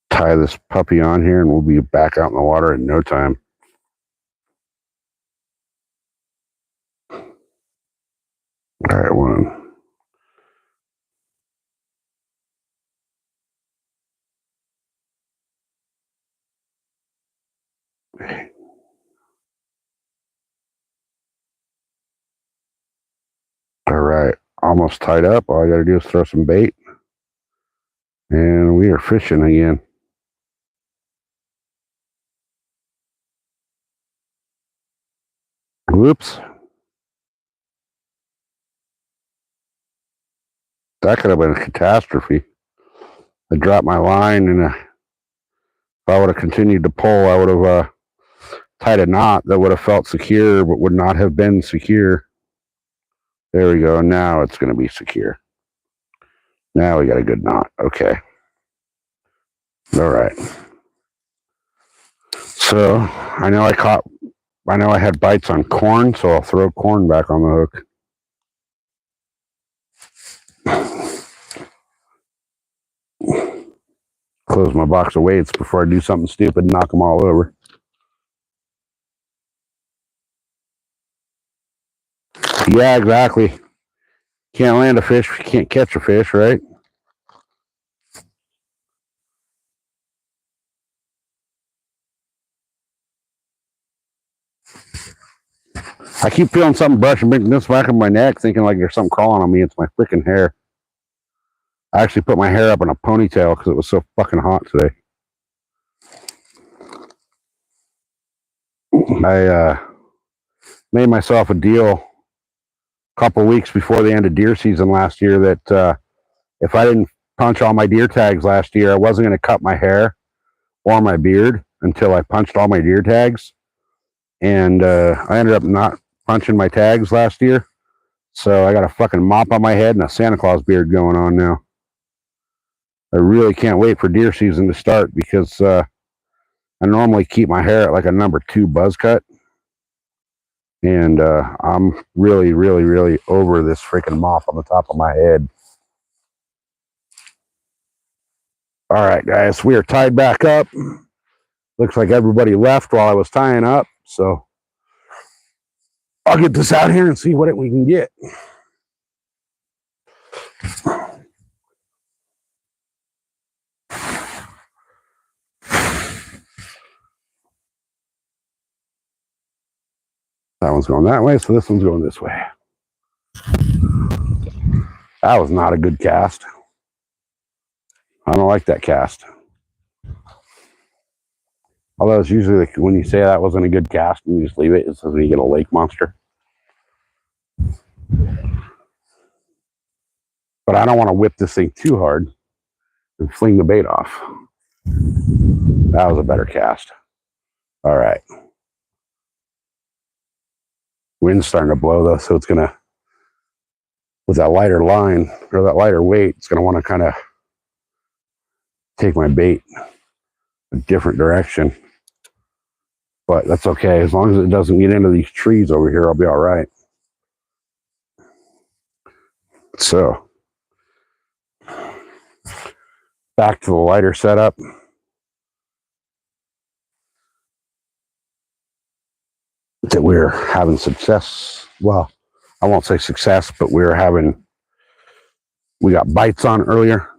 Tie this puppy on here and we'll be back out in the water in no time. All right, one. All right, almost tied up. All I got to do is throw some bait. And we are fishing again. Whoops. That could have been a catastrophe. I dropped my line, and if I would have continued to pull, I would have tied a knot that would have felt secure, but would not have been secure. There we go. Now it's going to be secure. Now we got a good knot. Okay. All right. So I know I had bites on corn, so I'll throw corn back on the hook. Close my box of weights before I do something stupid and knock them all over. Yeah, exactly. Can't land a fish if you can't catch a fish, right? I keep feeling something brushing this back of my neck, thinking like there's something crawling on me. It's my freaking hair. I actually put my hair up in a ponytail because it was so fucking hot today. I made myself a deal a couple weeks before the end of deer season last year that if I didn't punch all my deer tags last year, I wasn't going to cut my hair or my beard until I punched all my deer tags. And I ended up not punching my tags last year. So I got a fucking mop on my head and a Santa Claus beard going on now. I really can't wait for deer season to start because I normally keep my hair at like a number 2 buzz cut. And I'm really, really, really over this freaking mop on the top of my head. All right, guys, we are tied back up. Looks like everybody left while I was tying up. So I'll get this out here and see what we can get. That one's going that way, so this one's going this way. That was not a good cast. I don't like that cast. Although it's usually like when you say that wasn't a good cast and you just leave it, it says when you get a lake monster. But I don't want to whip this thing too hard and fling the bait off. That was a better cast. All right. Wind's starting to blow though, so it's going to, with that lighter line or that lighter weight, it's going to want to kind of take my bait a different direction. But that's okay. As long as it doesn't get into these trees over here, I'll be all right. So, back to the lighter setup. That we're having success. Well, I won't say success, but we got bites on earlier.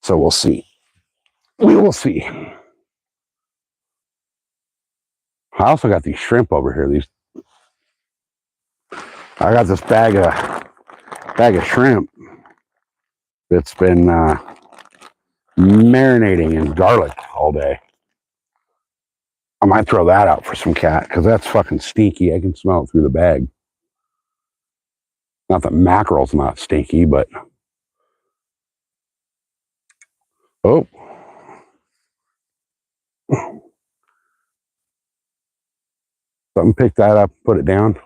So we'll see. We will see. I also got these shrimp over here. I got this bag of shrimp that's been marinating in garlic all day. I might throw that out for some cat because that's fucking stinky. I can smell it through the bag. Not that mackerel's not stinky, but oh. Something picked that up, put it down.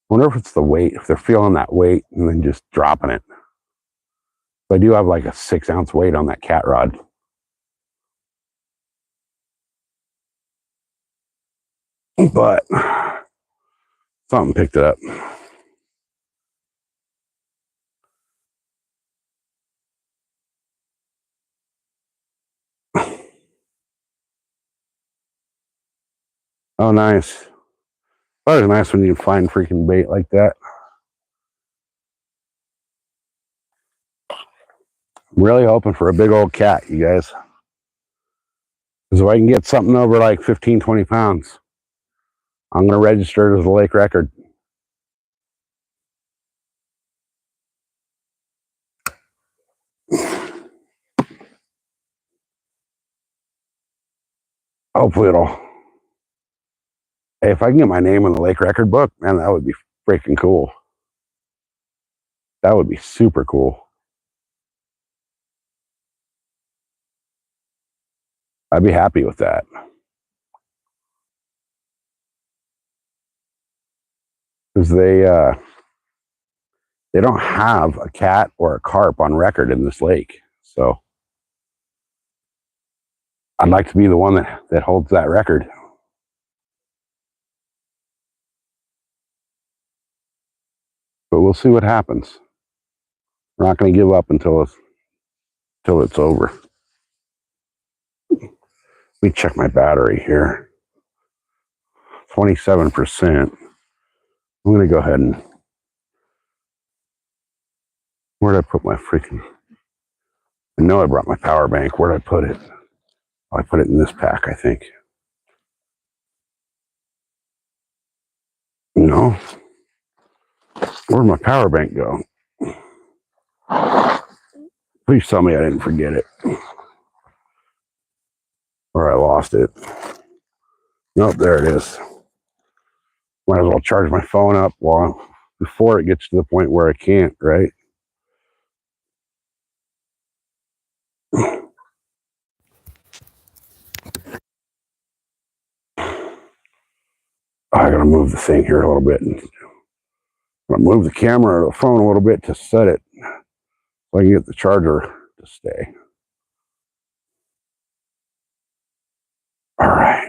Wonder if it's the weight, if they're feeling that weight and then just dropping it. I do have like a 6-ounce weight on that cat rod. But something picked it up. Oh, nice. Always nice when you find freaking bait like that. I'm really hoping for a big old cat, you guys. Because if I can get something over like 15, 20 pounds, I'm going to register it as a lake record. Hopefully it'll... Hey, if I can get my name in the lake record book, man, that would be freaking cool. That would be super cool. I'd be happy with that. Because they don't have a cat or a carp on record in this lake. So I'd like to be the one that holds that record. But we'll see what happens. We're not going to give up until it's over. Let me check my battery here. 27%. I'm going to go ahead and... Where did I put my freaking... I know I brought my power bank. Where did I put it? Oh, I put it in this pack, I think. No. Where'd my power bank go? Please tell me I didn't forget it. Or I lost it. Nope, there it is. Might as well charge my phone up before it gets to the point where I can't, right? I gotta move the thing here a little bit. And I'm gonna move the camera or the phone a little bit to set it so I can get the charger to stay. All right,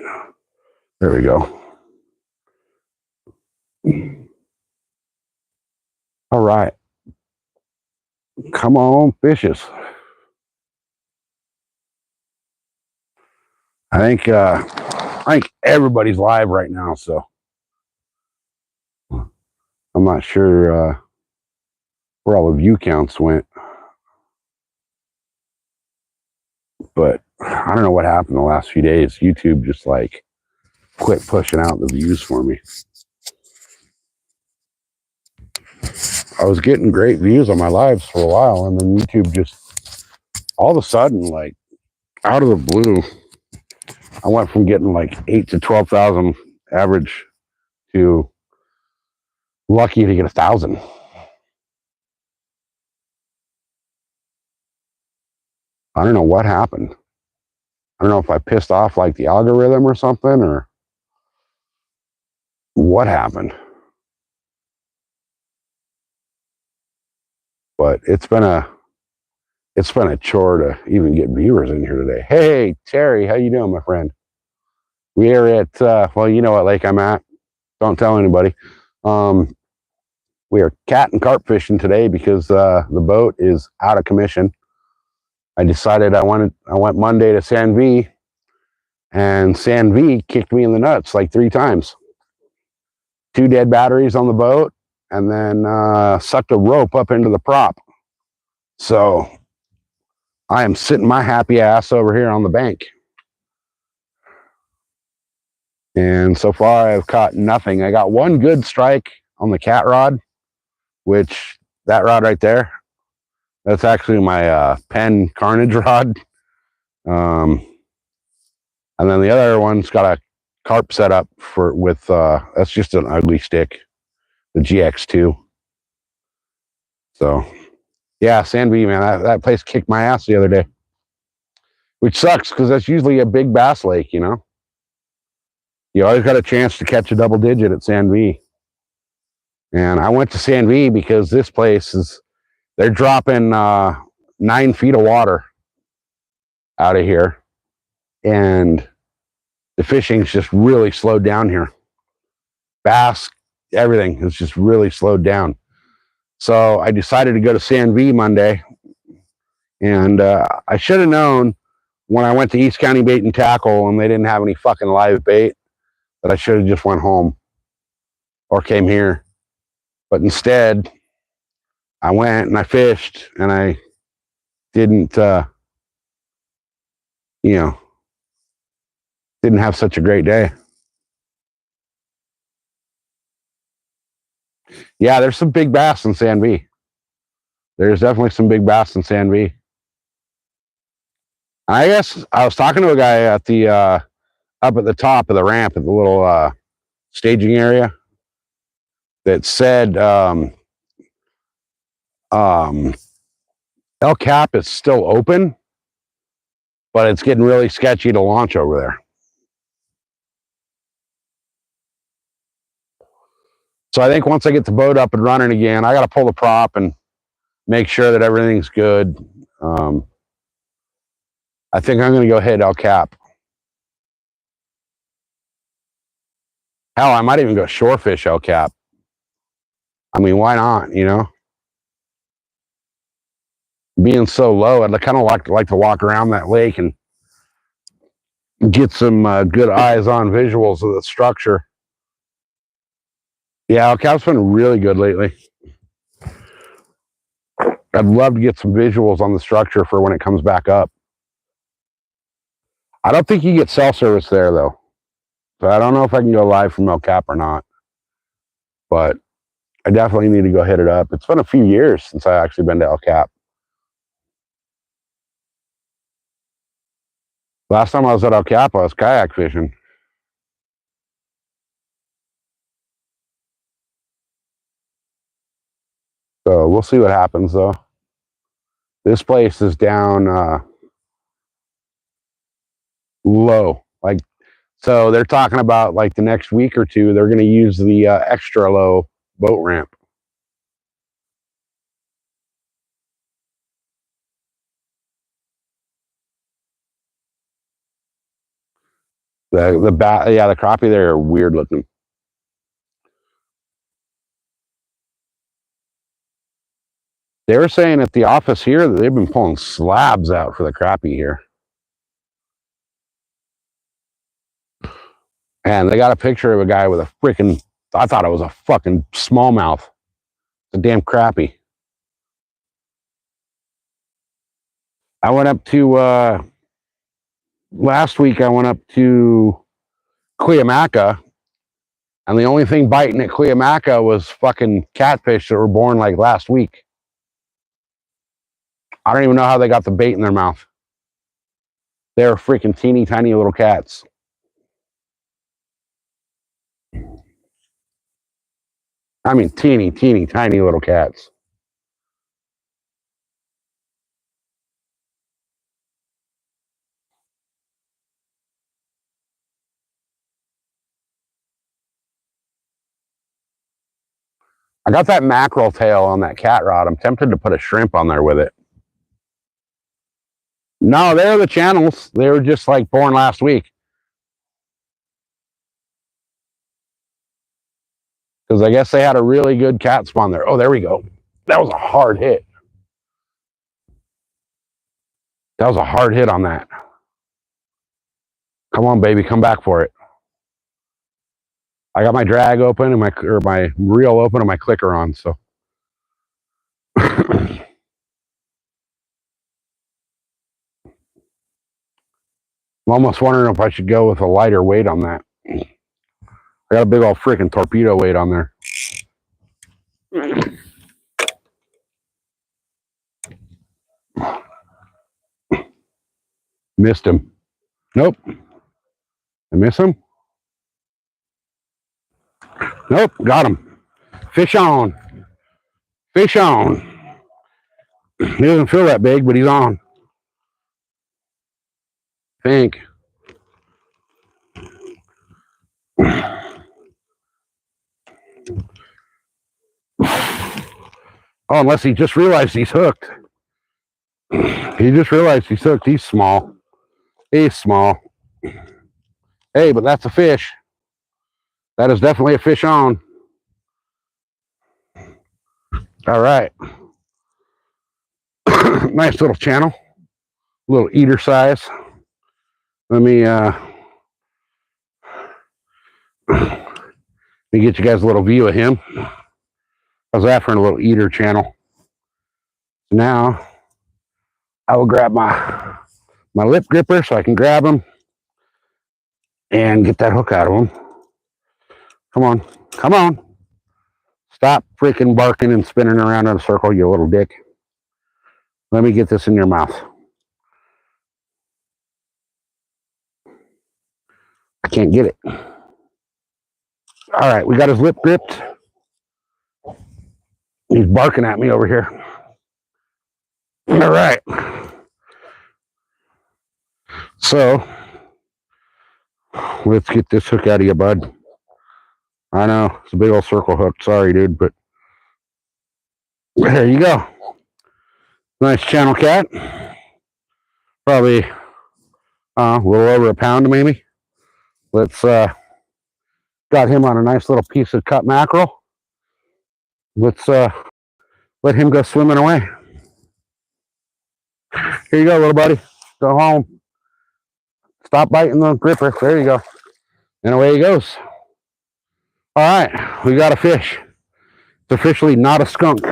there we go. All right, come on, fishes. I think everybody's live right now, so I'm not sure where all the view counts went, but I don't know what happened the last few days. YouTube just like quit pushing out the views for me. I was getting great views on my lives for a while, and then YouTube just all of a sudden, like out of the blue, I went from getting like 8,000 to 12,000 average to lucky to get 1,000. I don't know what happened. I don't know if I pissed off like the algorithm or something, or what happened. But it's been a chore to even get viewers in here today. Hey, Terry, how you doing, my friend? We are at well, you know what lake I'm at. Don't tell anybody. We are cat and carp fishing today because the boat is out of commission. I decided I went Monday to San V, and San V kicked me in the nuts like 3 times. 2 dead batteries on the boat, and then sucked a rope up into the prop. So I am sitting my happy ass over here on the bank. And so far I've caught nothing. I got 1 good strike on the cat rod, which that rod right there, that's actually my Penn Carnage rod. And then the other one's got a carp setup with that's just an ugly stick, the GX2. So yeah, San V, man, that place kicked my ass the other day, which sucks because that's usually a big bass lake, you know. You always got a chance to catch a double digit at San V. And I went to San V because this place they're dropping 9 feet of water out of here, and the fishing's just really slowed down here. Bass, everything is just really slowed down. So I decided to go to San V Monday, and I should have known when I went to East County Bait and Tackle and they didn't have any fucking live bait that I should have just went home or came here. But instead, I went and I fished, and I didn't, didn't have such a great day. Yeah, there's some big bass in San V. There's definitely some big bass in San V. I guess I was talking to a guy at the up at the top of the ramp at the little staging area that said El Cap is still open, but it's getting really sketchy to launch over there. So I think once I get the boat up and running again, I got to pull the prop and make sure that everything's good. I think I'm going to go hit El Cap. Hell, I might even go shorefish El Cap. I mean, why not, you know? Being so low, I'd kind of like to walk around that lake and get some good eyes-on visuals of the structure. Yeah, El Cap's been really good lately. I'd love to get some visuals on the structure for when it comes back up. I don't think you get cell service there, though. So I don't know if I can go live from El Cap or not. But I definitely need to go hit it up. It's been a few years since I actually been to El Cap. Last time I was at El Cap, I was kayak fishing. So we'll see what happens, though. This place is down low. Like, so they're talking about like the next week or two, they're going to use the extra low boat ramp. The crappie there are weird looking. They were saying at the office here that they've been pulling slabs out for the crappie here. And they got a picture of a guy with a freaking, I thought it was a fucking smallmouth. It's a damn crappie. I went up to, last week I went up to Cuyamaca, and the only thing biting at Cuyamaca was fucking catfish that were born like last week. I don't even know how they got the bait in their mouth. They're freaking teeny tiny little cats. I mean, teeny tiny little cats. I got that mackerel tail on that cat rod. I'm tempted to put a shrimp on there with it. No, they're the channels. They were just like born last week. Because I guess they had a really good cat spawn there. Oh, there we go. That was a hard hit. That was a hard hit on that. Come on, baby, come back for it. I got my drag open and my reel open and my clicker on, so. I'm almost wondering if I should go with a lighter weight on that. I got a big old freaking torpedo weight on there. Missed him. Nope. I miss him? Nope, got him. Fish on. Fish on. He doesn't feel that big, but he's on. I think. Oh, unless he just realized he's hooked. He just realized he's hooked. He's small. He's small. Hey, but that's a fish. That is definitely a fish on. All right. Nice little channel. Little eater size. Let me get you guys a little view of him. I was after a little eater channel. Now I will grab my lip gripper so I can grab him and get that hook out of him. Come on, come on. Stop freaking barking and spinning around in a circle, you little dick. Let me get this in your mouth. I can't get it. All right, we got his lip gripped. He's barking at me over here. All right. So let's get this hook out of you, bud. I know it's a big old circle hook. Sorry, dude, but there you go. Nice channel cat. Probably a little over a pound, maybe. Let's got him on a nice little piece of cut mackerel. Let's let him go swimming away. Here you go, little buddy. Go home. Stop biting the gripper. There you go. And away he goes. All right, we got a fish. It's officially not a skunk.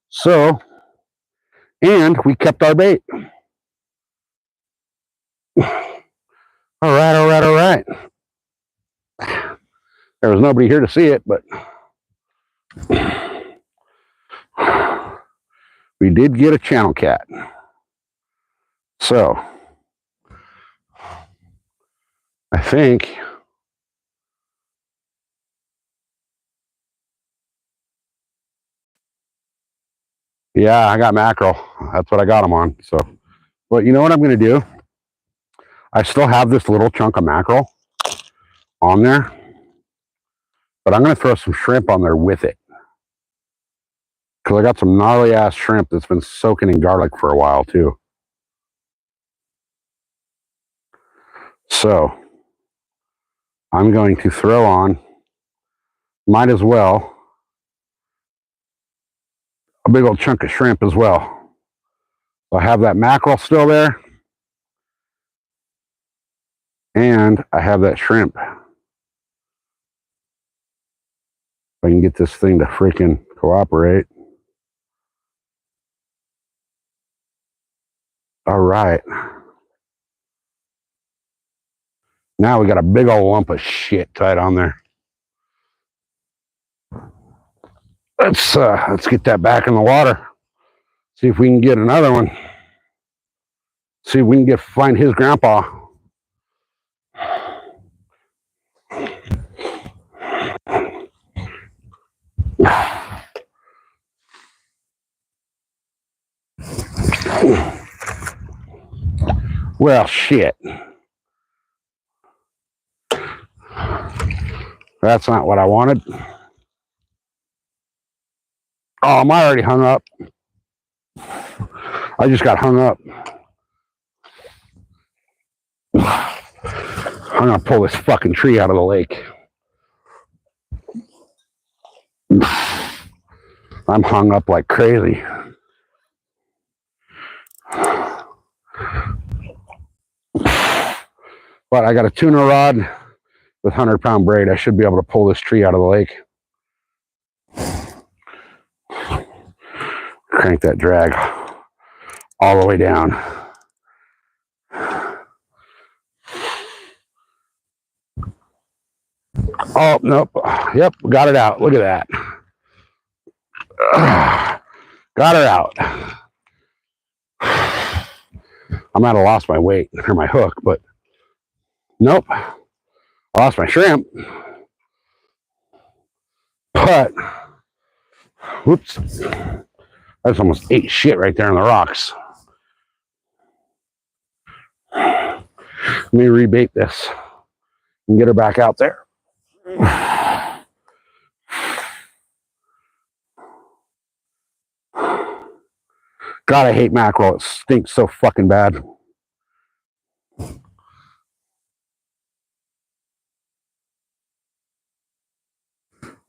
So, and we kept our bait. All right. There was nobody here to see it, but we did get a channel cat. So, I think yeah, I got mackerel. That's what I got them on. So, but you know what I'm going to do? I still have this little chunk of mackerel on there, but I'm going to throw some shrimp on there with it. Because I got some gnarly ass shrimp that's been soaking in garlic for a while too. So, I'm going to throw on, might as well, a big old chunk of shrimp as well. So I have that mackerel still there. And I have that shrimp. If I can get this thing to freaking cooperate. All right. Now we got a big old lump of shit tied on there. Let's get that back in the water. See if we can get another one. See if we can find his grandpa. Well, shit. That's not what I wanted. Oh, am I already hung up? I just got hung up. I'm gonna pull this fucking tree out of the lake. I'm hung up like crazy. But I got a tuna rod with 100-pound braid. I should be able to pull this tree out of the lake. Crank that drag all the way down. Oh, nope. Yep, got it out. Look at that. Got her out. I might have lost my weight or my hook, but nope. I lost my shrimp. But, whoops. I just almost ate shit right there in the rocks. Let me rebait this and get her back out there. God, I hate mackerel. It stinks so fucking bad.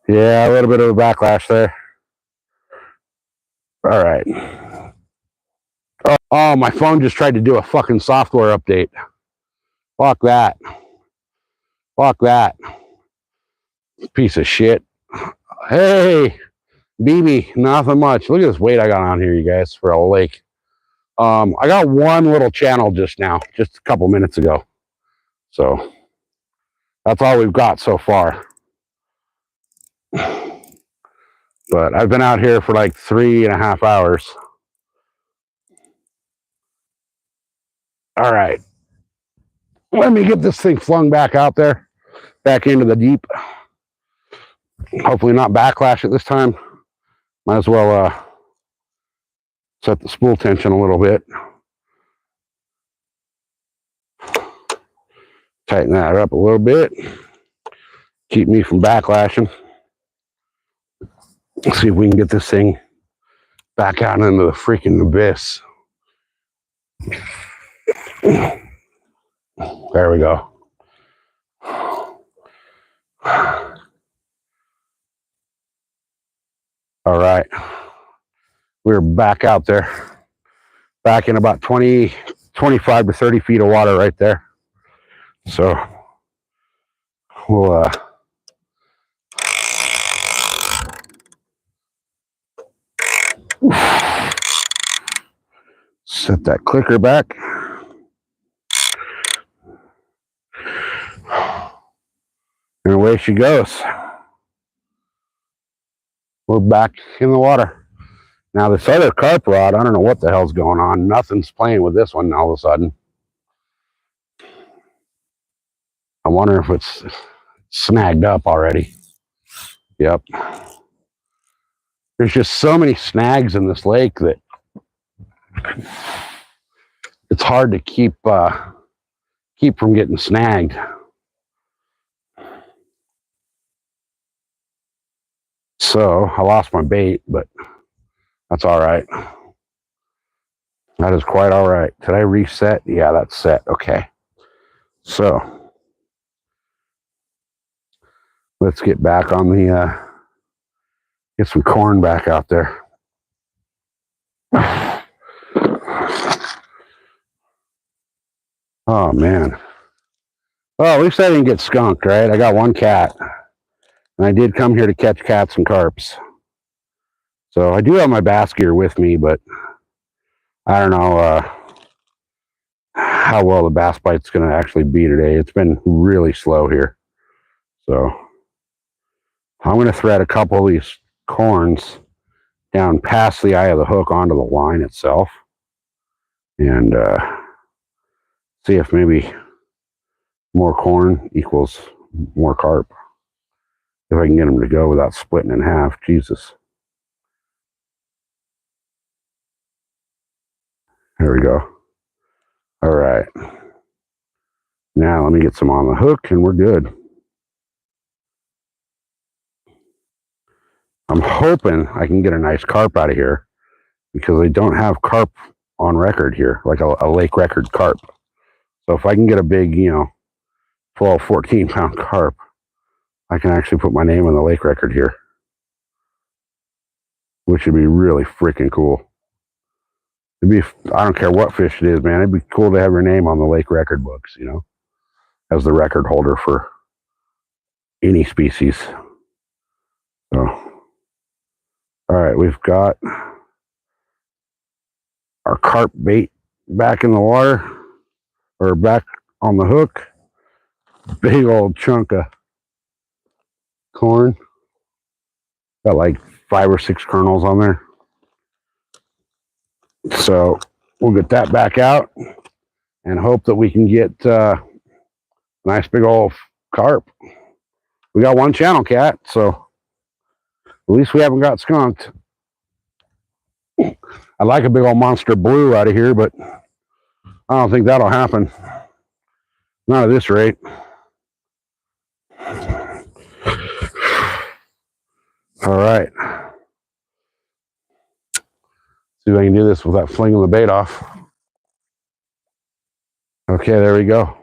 Yeah, a little bit of a backlash there. All right. Oh, my phone just tried to do a fucking software update. Fuck that. Fuck that. Piece of shit. Hey, BB, nothing much. Look at this weight I got on here, you guys, for a lake. I got one little channel just now, just a couple minutes ago. So that's all we've got so far. But I've been out here for like 3.5 hours. All right. Let me get this thing flung back out there, back into the deep. Hopefully not backlash at this time. Might as well Set the spool tension a little bit. Tighten that up a little bit. Keep me from backlashing. Let's see if we can get this thing back out into the freaking abyss. There we go. All right. We're back out there. Back in about 25 to 30 feet of water right there. So we'll set that clicker back. And away she goes. We're back in the water. Now this other carp rod, I don't know what the hell's going on. Nothing's playing with this one all of a sudden. I wonder if it's snagged up already. Yep. There's just so many snags in this lake that it's hard to keep from getting snagged. So I lost my bait, but that's all right. That is quite all right. Did I reset? Yeah, that's set. Okay. So let's get back on the, get some corn back out there. Oh, man. Well, at least I didn't get skunked, right? I got one cat. And I did come here to catch cats and carps. So I do have my bass gear with me, but I don't know how well the bass bite's going to actually be today. It's been really slow here. So I'm going to thread a couple of these corns down past the eye of the hook onto the line itself. And see if maybe more corn equals more carp. If I can get them to go without splitting in half. Jesus. There we go. All right. Now let me get some on the hook and we're good. I'm hoping I can get a nice carp out of here because I don't have carp on record here, like a lake record carp. So if I can get a big, 12, 14 pound carp, I can actually put my name on the lake record here, which would be really freaking cool. It'd be, I don't care what fish it is, man. It'd be cool to have your name on the lake record books, as the record holder for any species. So, all right, we've got our carp bait back in the water, or back on the hook. Big old chunk of corn. Got like 5 or 6 kernels on there. So we'll get that back out and hope that we can get a nice big old carp. We got one channel cat, so at least we haven't got skunked. I'd like a big old monster blue out of here, but I don't think that'll happen. Not at this rate. All right. See if I can do this without flinging the bait off. Okay, there we go.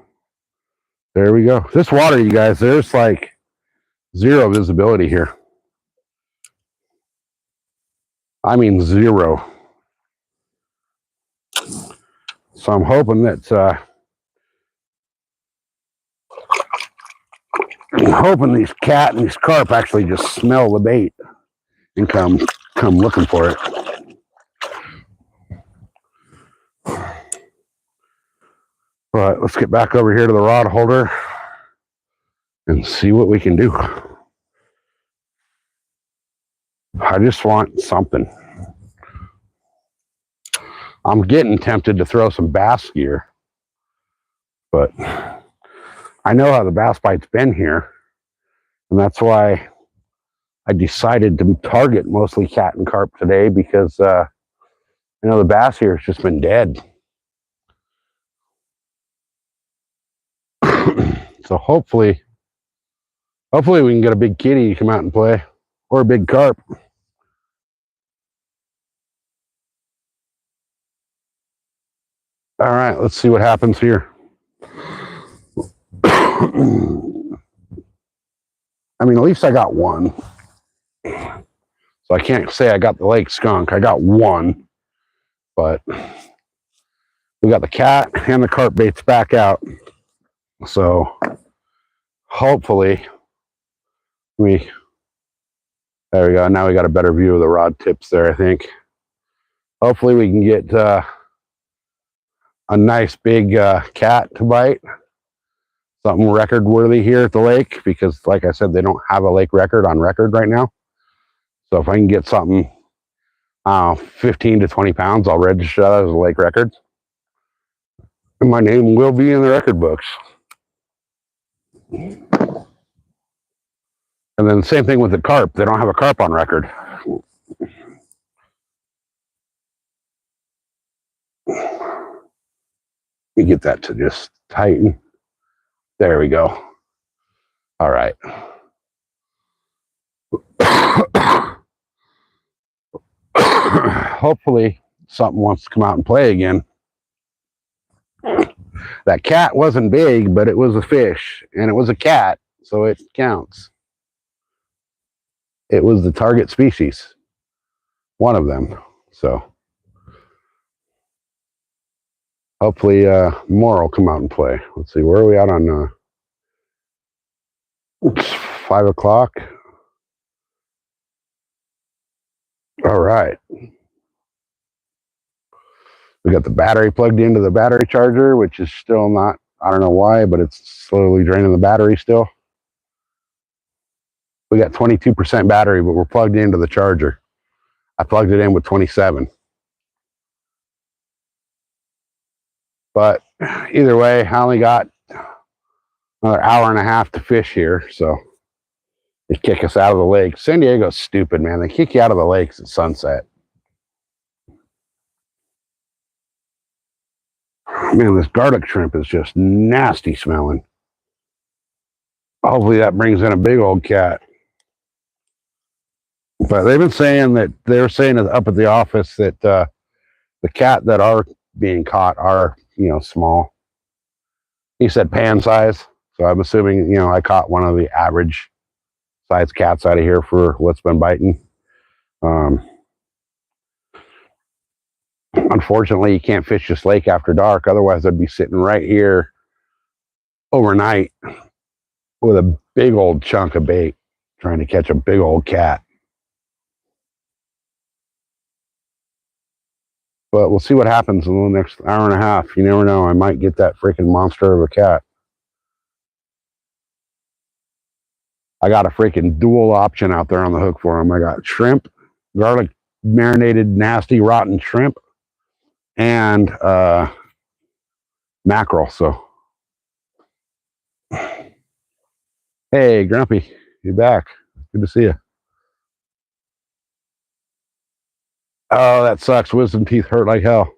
There we go. This water, you guys, there's like zero visibility here. I mean zero. So I'm hoping that these cat and these carp actually just smell the bait and come looking for it. All right, let's get back over here to the rod holder and see what we can do. I just want something. I'm getting tempted to throw some bass gear, but I know how the bass bite's been here, and that's why I decided to target mostly cat and carp today, because You know, the bass here has just been dead. So hopefully we can get a big kitty to come out and play, or a big carp. All right, let's see what happens here. I mean, at least I got one. So I can't say I got the lake skunk. I got one, but we got the cat and the carp baits back out. So hopefully there we go. Now we got a better view of the rod tips there, I think. Hopefully we can get a nice big cat to bite. Something record worthy here at the lake, because like I said, they don't have a lake record on record right now. So if I can get something 15 to 20 pounds, I'll register that as a lake record. And my name will be in the record books. And then same thing with the carp. They don't have a carp on record. Let me get that to just tighten. There we go. All right. Hopefully something wants to come out and play again. That cat wasn't big, but it was a fish, and it was a cat, so it counts. It was the target species, one of them. So hopefully more will come out and play. Let's see, where are we at on it's 5 o'clock. All right. We got the battery plugged into the battery charger, which is still not, I don't know why, but it's slowly draining the battery still. We got 22% battery, but we're plugged into the charger. I plugged it in with 27. But either way, I only got another hour and a half to fish here, so they kick us out of the lake. San Diego's stupid, man. They kick you out of the lakes at sunset. Man, this garlic shrimp is just nasty smelling. Hopefully that brings in a big old cat. But they've been saying that they're saying up at the office that the cat that are being caught are, small. He said pan size. So I'm assuming, I caught one of the average size cats out of here for what's been biting. Unfortunately, you can't fish this lake after dark. Otherwise, I'd be sitting right here overnight with a big old chunk of bait trying to catch a big old cat. But we'll see what happens in the next hour and a half. You never know. I might get that freaking monster of a cat. I got a freaking dual option out there on the hook for him. I got shrimp, garlic marinated, nasty, rotten shrimp, and mackerel. So, hey, Grumpy, you're back. Good to see you. Oh, that sucks. Wisdom teeth hurt like hell.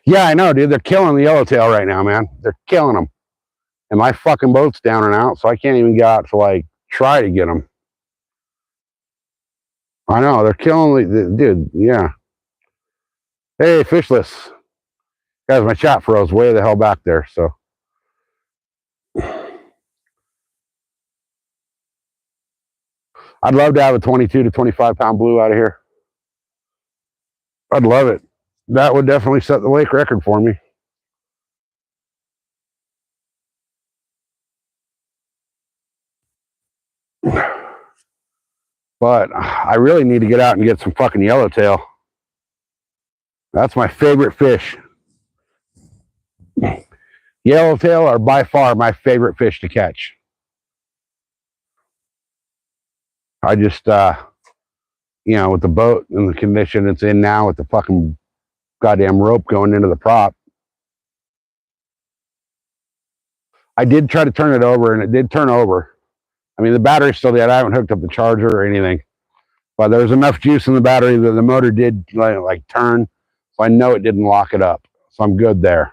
Yeah, I know, dude. They're killing the yellowtail right now, man. They're killing them. And my fucking boat's down and out, so I can't even get out to, try to get them. I know. They're killing the dude. Yeah. Hey, Fishless. Guys, my chat froze way the hell back there, so. I'd love to have a 22 to 25 pound blue out of here. I'd love it. That would definitely set the lake record for me. But I really need to get out and get some fucking yellowtail. That's my favorite fish. Yellowtail are by far my favorite fish to catch. I just, with the boat and the condition it's in now, with the fucking goddamn rope going into the prop, I did try to turn it over, and it did turn over. I mean, the battery's still dead. I haven't hooked up the charger or anything. But there was enough juice in the battery that the motor did like turn, so I know it didn't lock it up. So I'm good there.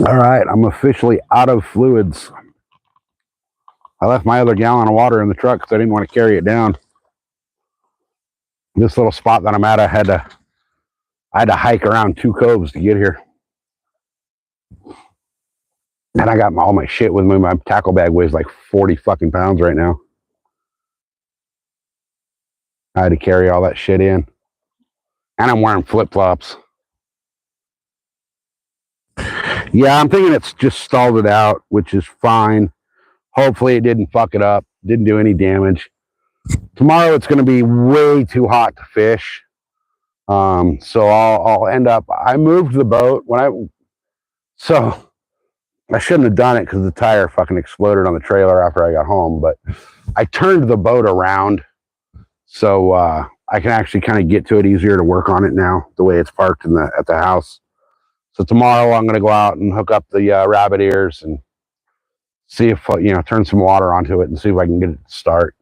All right, I'm officially out of fluids. I left my other gallon of water in the truck because I didn't want to carry it down. This little spot that I'm at, I had to hike around 2 coves to get here. And I got all my shit with me. My tackle bag weighs like 40 fucking pounds right now. I had to carry all that shit in. And I'm wearing flip-flops. Yeah, I'm thinking it's just stalled it out, which is fine. Hopefully it didn't fuck it up. Didn't do any damage. Tomorrow it's going to be way too hot to fish. So I'll end up, I moved the boat so I shouldn't have done it because the tire fucking exploded on the trailer after I got home, but I turned the boat around so I can actually kind of get to it easier to work on it now, the way it's parked at the house. So tomorrow I'm going to go out and hook up the rabbit ears and see if, turn some water onto it and see if I can get it to start.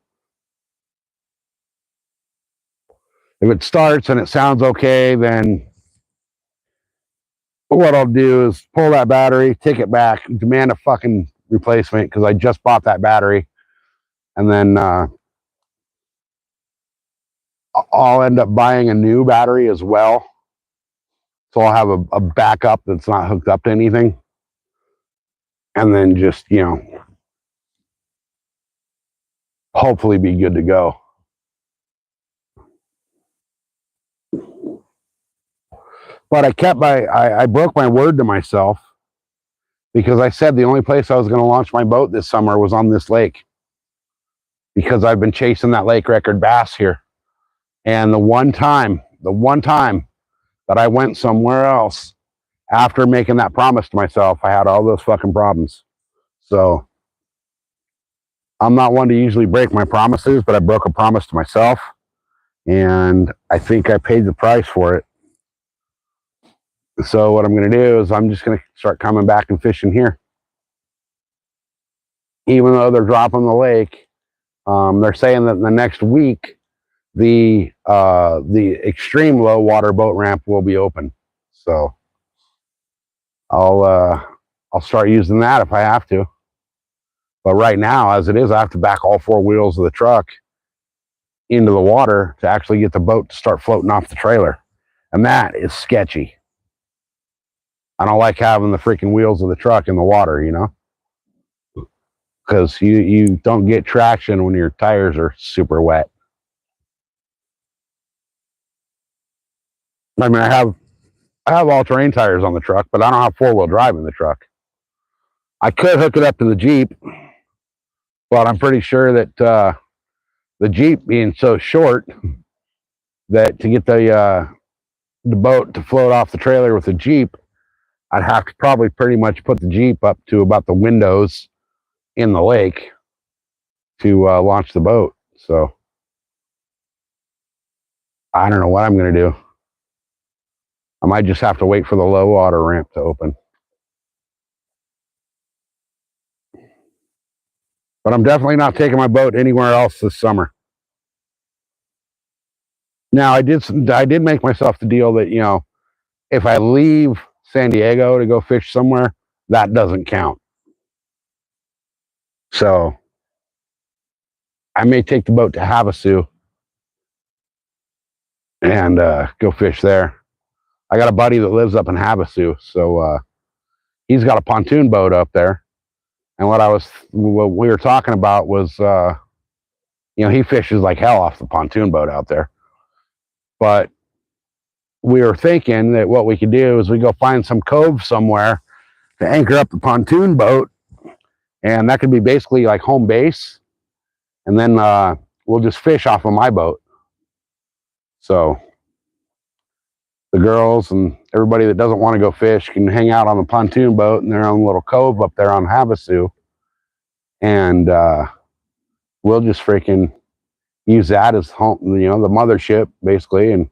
If it starts and it sounds okay, then what I'll do is pull that battery, take it back, demand a fucking replacement because I just bought that battery. And then I'll end up buying a new battery as well. So I'll have a backup that's not hooked up to anything. And then just, hopefully be good to go. But I broke my word to myself because I said the only place I was going to launch my boat this summer was on this lake. Because I've been chasing that lake record bass here. And the one time that I went somewhere else after making that promise to myself, I had all those fucking problems. So I'm not one to usually break my promises, but I broke a promise to myself. And I think I paid the price for it. So what I'm going to do is I'm just going to start coming back and fishing here. Even though they're dropping the lake, they're saying that in the next week, the extreme low water boat ramp will be open. So I'll start using that if I have to. But right now, as it is, I have to back all 4 wheels of the truck into the water to actually get the boat to start floating off the trailer. And that is sketchy. I don't like having the freaking wheels of the truck in the water, because you don't get traction when your tires are super wet. I mean, I have all-terrain tires on the truck, but I don't have 4-wheel drive in the truck. I could hook it up to the Jeep, but I'm pretty sure that the Jeep being so short that to get the boat to float off the trailer with the Jeep, I'd have to probably pretty much put the Jeep up to about the windows in the lake to launch the boat. So I don't know what I'm going to do. I might just have to wait for the low water ramp to open. But I'm definitely not taking my boat anywhere else this summer. Now, I did make myself the deal that, if I leave San Diego to go fish somewhere, that doesn't count. So I may take the boat to Havasu and go fish there. I got a buddy that lives up in Havasu, so he's got a pontoon boat up there. And what we were talking about was, he fishes like hell off the pontoon boat out there. But we were thinking that what we could do is we go find some cove somewhere to anchor up the pontoon boat, and that could be basically like home base. And then we'll just fish off of my boat. So the girls and everybody that doesn't want to go fish can hang out on the pontoon boat in their own little cove up there on Havasu. And we'll just freaking use that as home, the mothership basically, and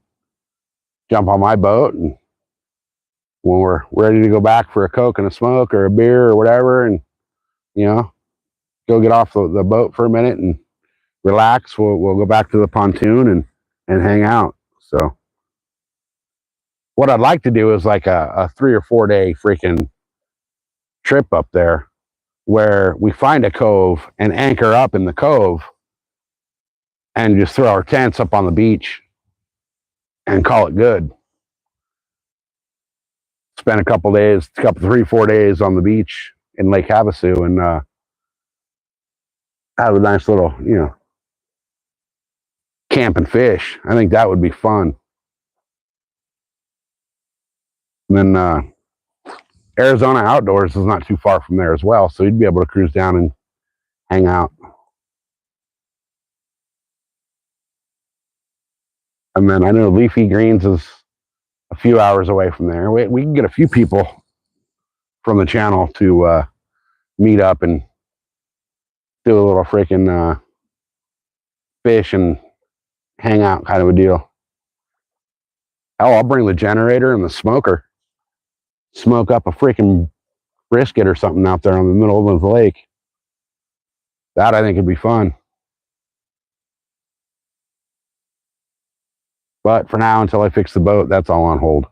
jump on my boat. And when we're ready to go back for a Coke and a smoke or a beer or whatever, and you know, go get off the boat for a minute and relax. We'll go back to the pontoon and hang out. So what I'd like to do is like a 3 or 4 day freaking trip up there where we find a cove and anchor up in the cove and just throw our tents up on the beach and call it good. Spend a couple days, 3, 4 days on the beach in Lake Havasu and have a nice little, camp and fish. I think that would be fun. And then Arizona Outdoors is not too far from there as well, so you'd be able to cruise down and hang out. And then I know Leafy Greens is a few hours away from there. We can get a few people from the channel to meet up and do a little freaking fish and hang out kind of a deal. Hell, I'll bring the generator and the smoker. Smoke up a freaking brisket or something out there in the middle of the lake. That I think would be fun. But for now, until I fix the boat, that's all on hold.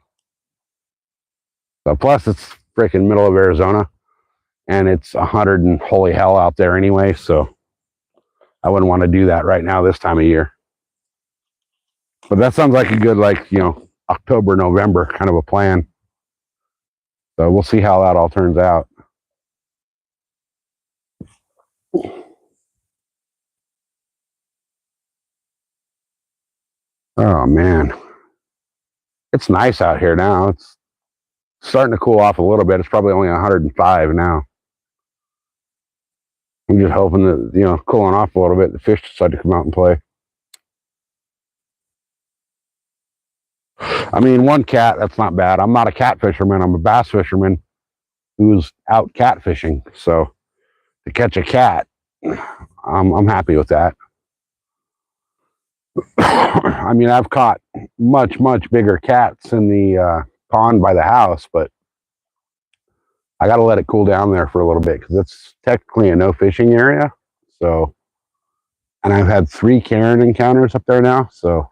So plus, it's freaking middle of Arizona, and it's 100 and holy hell out there anyway, so I wouldn't want to do that right now this time of year. But that sounds like a good, October, November kind of a plan. So we'll see how that all turns out. Oh, man. It's nice out here now. It's starting to cool off a little bit. It's probably only 105 now. I'm just hoping that, cooling off a little bit, the fish decide to come out and play. I mean, one cat, that's not bad. I'm not a cat fisherman. I'm a bass fisherman who's out catfishing. So to catch a cat, I'm happy with that. I mean, I've caught much, much bigger cats in the pond by the house, but I got to let it cool down there for a little bit because it's technically a no fishing area. So, and I've had 3 Karen encounters up there now. So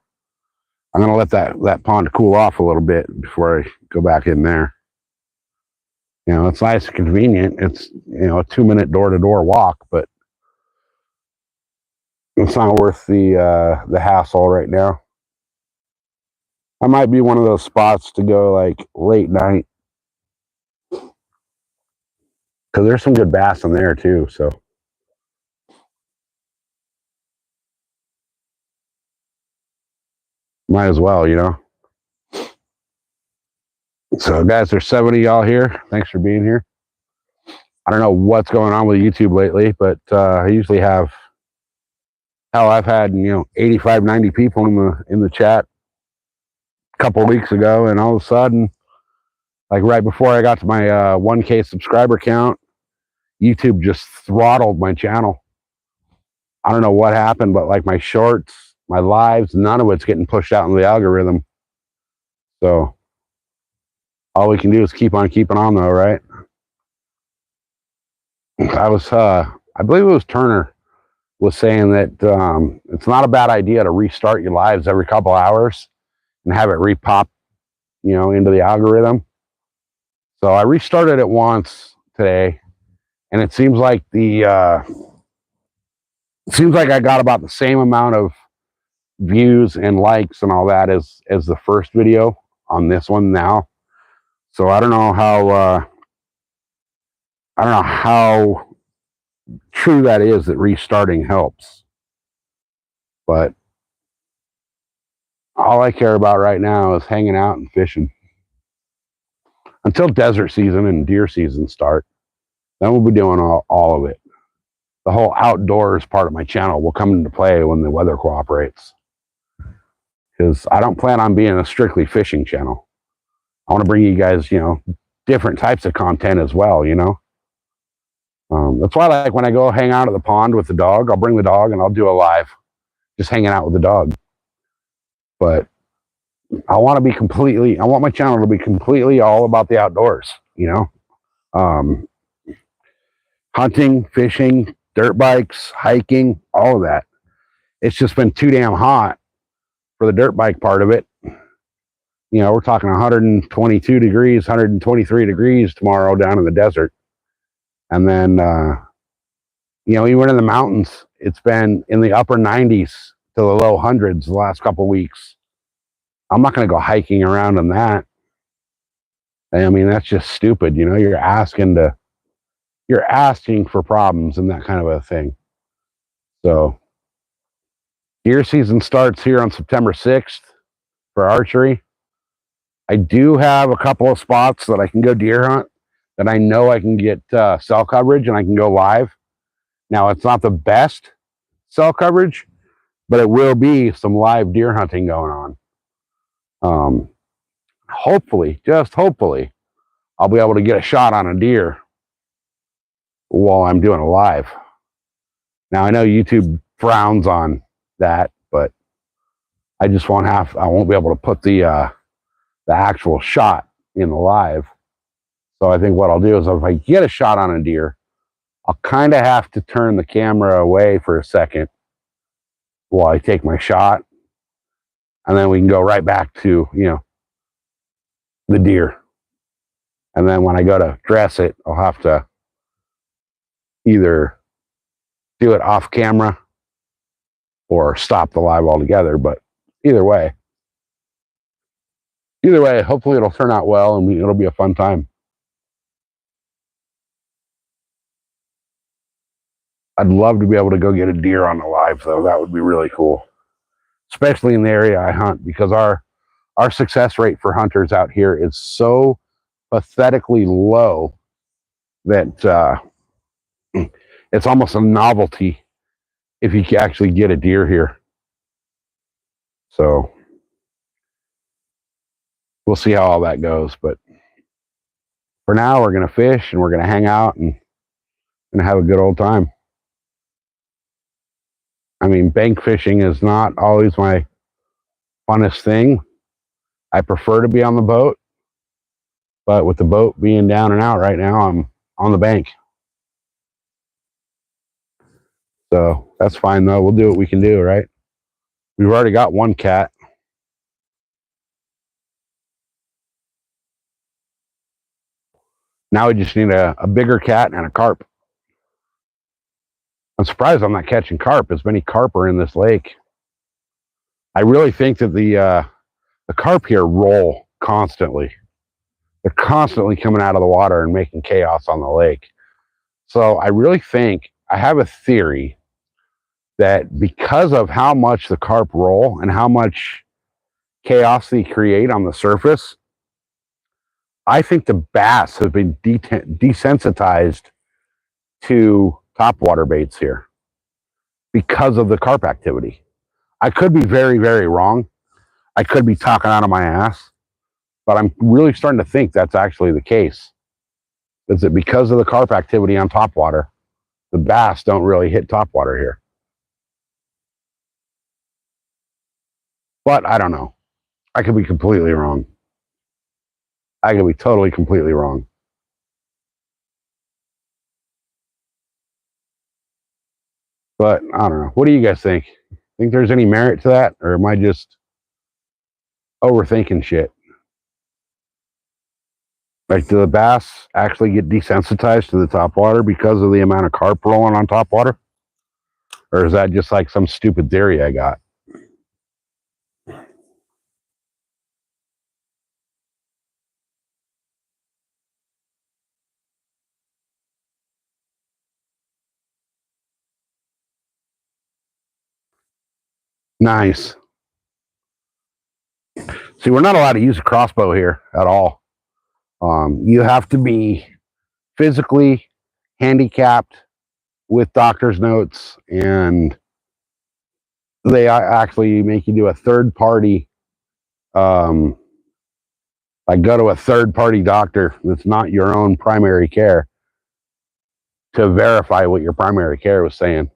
I'm going to let that pond cool off a little bit before I go back in there. It's nice and convenient. It's, a 2-minute door-to-door walk, but it's not worth the hassle right now. I might be one of those spots to go like late night because there's some good bass in there too. So might as well, So guys, there's 70 y'all here. Thanks for being here. I don't know what's going on with YouTube lately, but I usually have, hell, I've had 85, 90 people in the chat a couple of weeks ago, and all of a sudden, like right before I got to my 1K subscriber count, YouTube just throttled my channel. I don't know what happened, but like my shorts, my lives, none of it's getting pushed out in the algorithm. So all we can do is keep on keeping on though, right? I believe it was Turner was saying that it's not a bad idea to restart your lives every couple hours and have it repop, into the algorithm. So I restarted it once today, and it seems like I got about the same amount of views and likes and all that as the first video on this one now. So I don't know how true that is that restarting helps, but all I care about right now is hanging out and fishing until desert season and deer season start. Then we'll be doing all of it. The whole outdoors part of my channel will come into play when the weather cooperates, because I don't plan on being a strictly fishing channel. I want to bring you guys, different types of content as well, That's why, like, when I go hang out at the pond with the dog, I'll bring the dog and I'll do a live, just hanging out with the dog. But I want my channel to be completely all about the outdoors, hunting, fishing, dirt bikes, hiking, all of that. It's just been too damn hot for the dirt bike part of it. You know, we're talking 122 degrees, 123 degrees tomorrow down in the desert. And then, you know, even in the mountains, it's been in the upper 90s to the low hundreds the last couple of weeks. I'm not going to go hiking around in that. I mean, that's just stupid. You know, you're asking for problems and that kind of a thing. So deer season starts here on September 6th for archery. I do have a couple of spots that I can go deer hunt that I know I can get cell coverage and I can go live. Now, it's not the best cell coverage, but it will be some live deer hunting going on. Hopefully, just hopefully, I'll be able to get a shot on a deer while I'm doing a live. Now, I know YouTube frowns on that, but I just I won't be able to put the actual shot in the live. So I think what I'll do is if I get a shot on a deer, I'll kind of have to turn the camera away for a second while I take my shot. And then we can go right back to, you know, the deer. And then when I go to dress it, I'll have to either do it off camera or stop the live altogether. But either way, hopefully it'll turn out well and it'll be a fun time. I'd love to be able to go get a deer on the live, though. That would be really cool, especially in the area I hunt, because our success rate for hunters out here is so pathetically low that it's almost a novelty if you can actually get a deer here. So we'll see how all that goes. But for now, we're going to fish and we're going to hang out and have a good old time. I mean, bank fishing is not always my funnest thing. I prefer to be on the boat, but with the boat being down and out right now, I'm on the bank. So that's fine, though. We'll do what we can do, right? We've already got one cat. Now we just need a bigger cat and a carp. I'm surprised I'm not catching carp. As many carp are in this lake. I really think that the carp here roll constantly. They're constantly coming out of the water and making chaos on the lake. So I really think, I have a theory that because of how much the carp roll and how much chaos they create on the surface, I think the bass have been desensitized to topwater baits here because of the carp activity. I could be very, very wrong. I could be talking out of my ass, but I'm really starting to think that's actually the case. Is that because of the carp activity on topwater, the bass don't really hit topwater here. But I don't know. I could be completely wrong. I could be totally, completely wrong. But I don't know. What do you guys think? Think there's any merit to that? Or am I just overthinking shit? Like, do the bass actually get desensitized to the topwater because of the amount of carp rolling on topwater? Or is that just like some stupid theory I got? Nice. See, we're not allowed to use a crossbow here at all. You have to be physically handicapped with doctor's notes, and they actually make you do a third party, like go to a third party doctor that's not your own primary care to verify what your primary care was saying.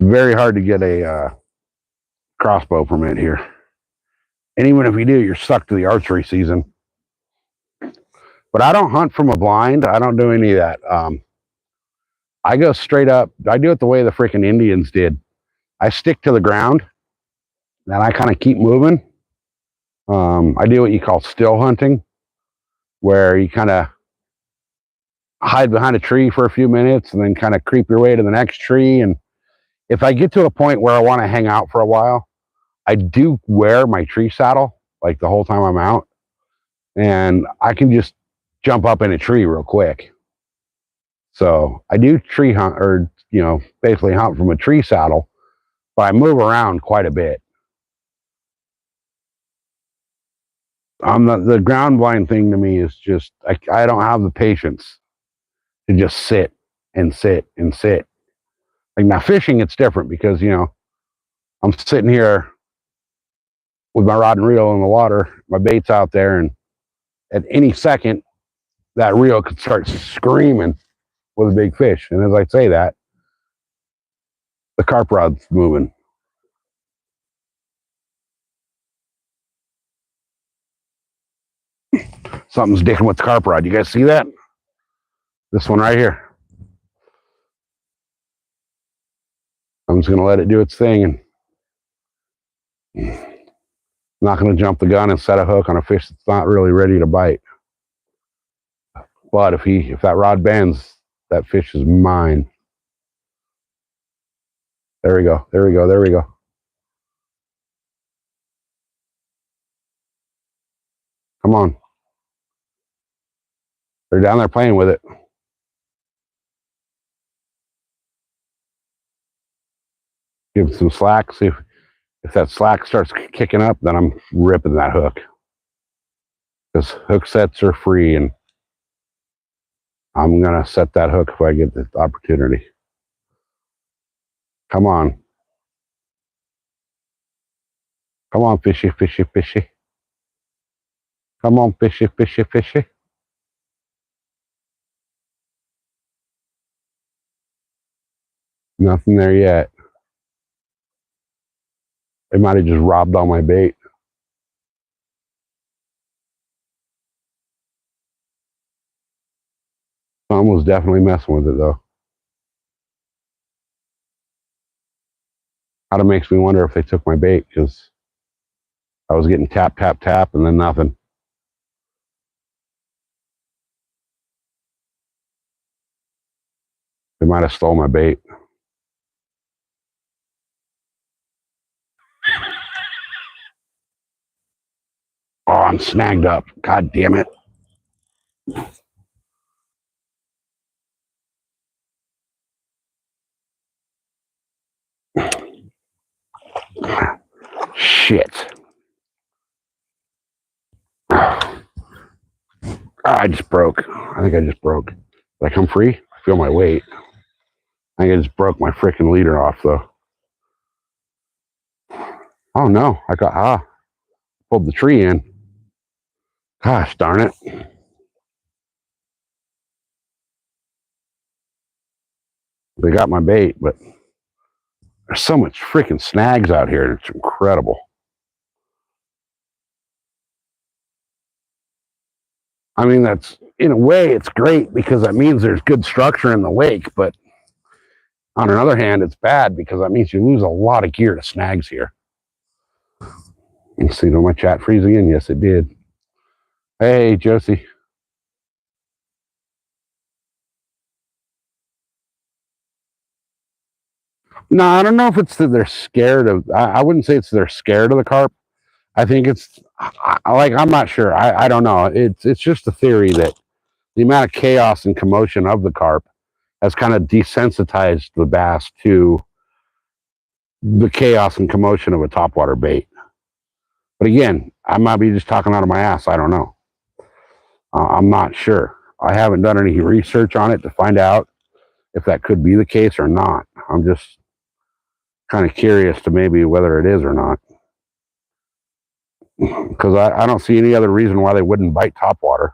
Very hard to get a crossbow permit here. And even if you do, you're stuck to the archery season. But I don't hunt from a blind. I don't do any of that. I go straight up. I do it the way the freaking Indians did. I stick to the ground and I kind of keep moving. I do what you call still hunting, where you kind of hide behind a tree for a few minutes and then kind of creep your way to the next tree. And if I get to a point where I want to hang out for a while, I do wear my tree saddle like the whole time I'm out, and I can just jump up in a tree real quick. So I do tree hunt, or basically hunt from a tree saddle, but I move around quite a bit. The ground blind thing to me is just I don't have the patience to just sit and sit and sit. Like now fishing, it's different because I'm sitting here with my rod and reel in the water, my bait's out there, and at any second that reel could start screaming with a big fish. And as I say that, the carp rod's moving. Something's dicking with the carp rod. You guys see that? This one right here. I'm just going to let it do its thing, and I'm not going to jump the gun and set a hook on a fish that's not really ready to bite. But if that rod bends, that fish is mine. There we go. There we go. There we go. Come on. They're down there playing with it. Give it some slack. See if that slack starts kicking up, then I'm ripping that hook. Because hook sets are free, and I'm going to set that hook if I get the opportunity. Come on. Come on, fishy, fishy, fishy. Come on, fishy, fishy, fishy. Nothing there yet. They might have just robbed all my bait. Someone was definitely messing with it, though. Kind of makes me wonder if they took my bait, because I was getting tap, tap, tap, and then nothing. They might have stole my bait. Oh, I'm snagged up. God damn it. Shit. I just broke. I think I just broke. Did I come free? I feel my weight. I think I just broke my freaking leader off, though. Oh, no. Pulled the tree in. Gosh darn it. They got my bait, but there's so much freaking snags out here. It's incredible. I mean, that's, in a way, it's great because that means there's good structure in the lake, but on another hand, it's bad because that means you lose a lot of gear to snags here. Let's see, did my chat freeze again? Yes, it did. Hey, Josie. No, I don't know if it's that they're scared of, I wouldn't say it's they're scared of the carp. I think it's, I'm not sure. I don't know. It's just a theory that the amount of chaos and commotion of the carp has kind of desensitized the bass to the chaos and commotion of a topwater bait. But again, I might be just talking out of my ass. I don't know. I'm not sure. I haven't done any research on it to find out if that could be the case or not. I'm just kind of curious to maybe whether it is or not. Because I don't see any other reason why they wouldn't bite topwater,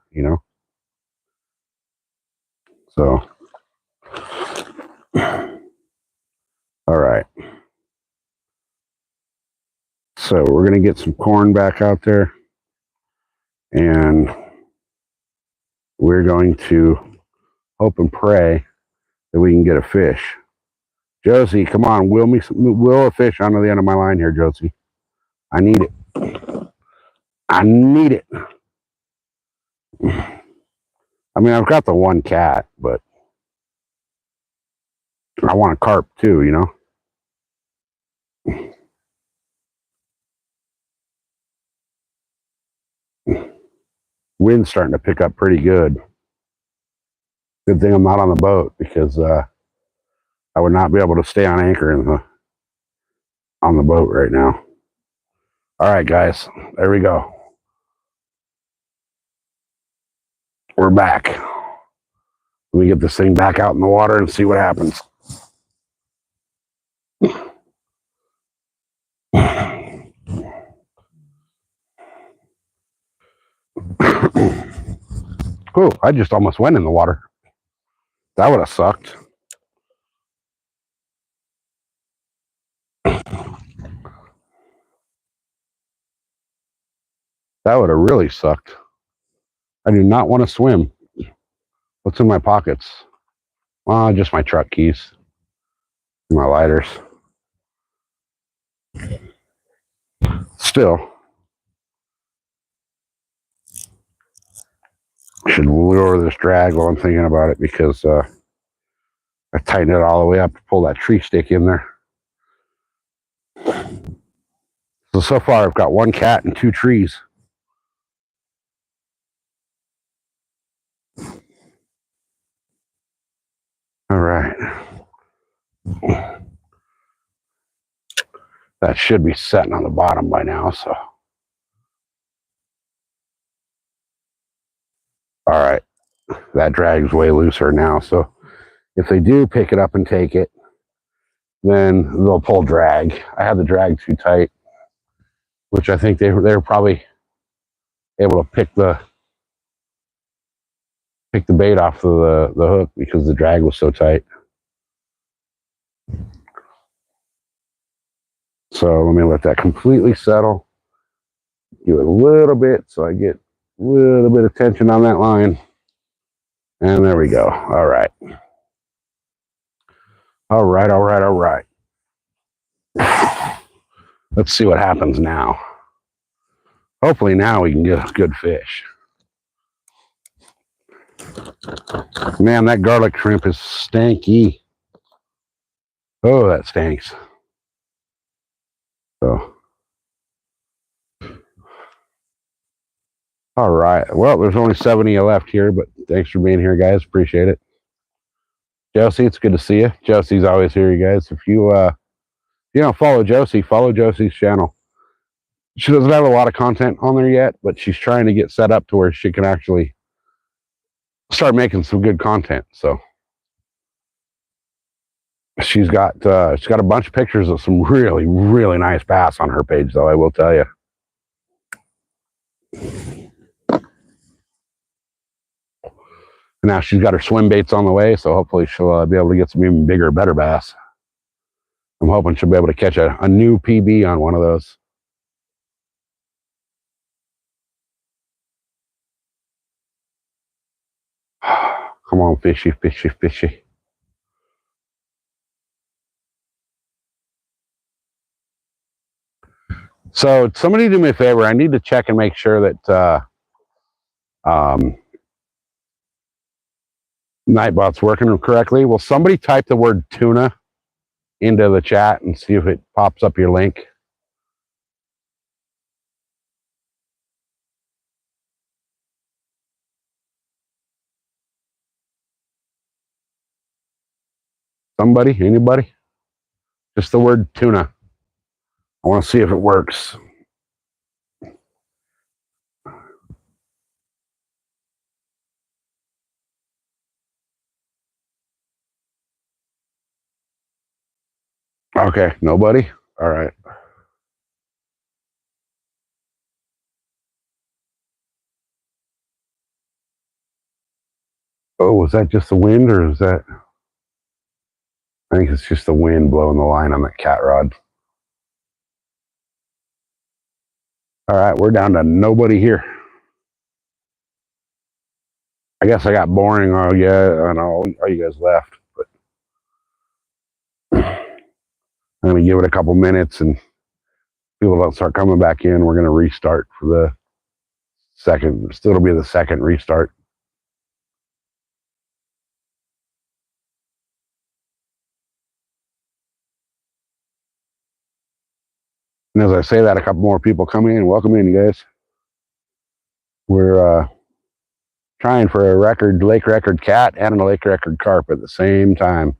So, all right. So we're going to get some corn back out there. And we're going to hope and pray that we can get a fish. Josie, come on, will a fish onto the end of my line here, Josie. I need it. I need it. I mean, I've got the one cat, but I want a carp too, you know? Wind's starting to pick up pretty good. Good thing I'm not on the boat, because I would not be able to stay on anchor on the boat right now. All right, guys, there we go. We're back. Let me get this thing back out in the water and see what happens. Oh, I just almost went in the water. That would have sucked. That would have really sucked. I do not want to swim. What's in my pockets? Well, just my truck keys. My lighters. Still. I should lower this drag while I'm thinking about it, because I tightened it all the way up to pull that tree stick in there. So far I've got one cat and 2 trees. All right. That should be setting on the bottom by now, so. All right. That drag's way looser now, so if they do pick it up and take it, then they'll pull drag. I had the drag too tight, which I think they were probably able to pick the bait off the hook, because the drag was so tight. So let me let that completely settle. Give it a little bit so I get a little bit of tension on that line. And there we go. All right. All right, all right, all right. Let's see what happens now. Hopefully now we can get a good fish. Man, that garlic shrimp is stanky. Oh, that stinks. So, all right. Well, there's only 70 left here, but thanks for being here, guys. Appreciate it. Josie, it's good to see you. Josie's always here, you guys. If you don't follow Josie, follow Josie's channel. She doesn't have a lot of content on there yet, but she's trying to get set up to where she can actually start making some good content. So she's got a bunch of pictures of some really, really nice bass on her page, though, I will tell you. Now she's got her swim baits on the way, so hopefully she'll be able to get some even bigger, better bass. I'm hoping she'll be able to catch a new PB on one of those. Come on, fishy, fishy, fishy. So somebody do me a favor. I need to check and make sure that Nightbot's working correctly. Will somebody type the word tuna into the chat and see if it pops up your link? Somebody? Anybody? Just the word tuna. I want to see if it works. Okay, nobody? All right. Oh, was that just the wind, or is that? I think it's just the wind blowing the line on that cat rod. All right, we're down to nobody here. I guess I got boring. Oh yeah, I know all you guys left, but I'm gonna give it a couple minutes, and people don't start coming back in. We're gonna restart for the second. Still, it'll be the second restart. And as I say that, a couple more people come in. Welcome in, you guys. We're trying for a lake record cat and a lake record carp at the same time.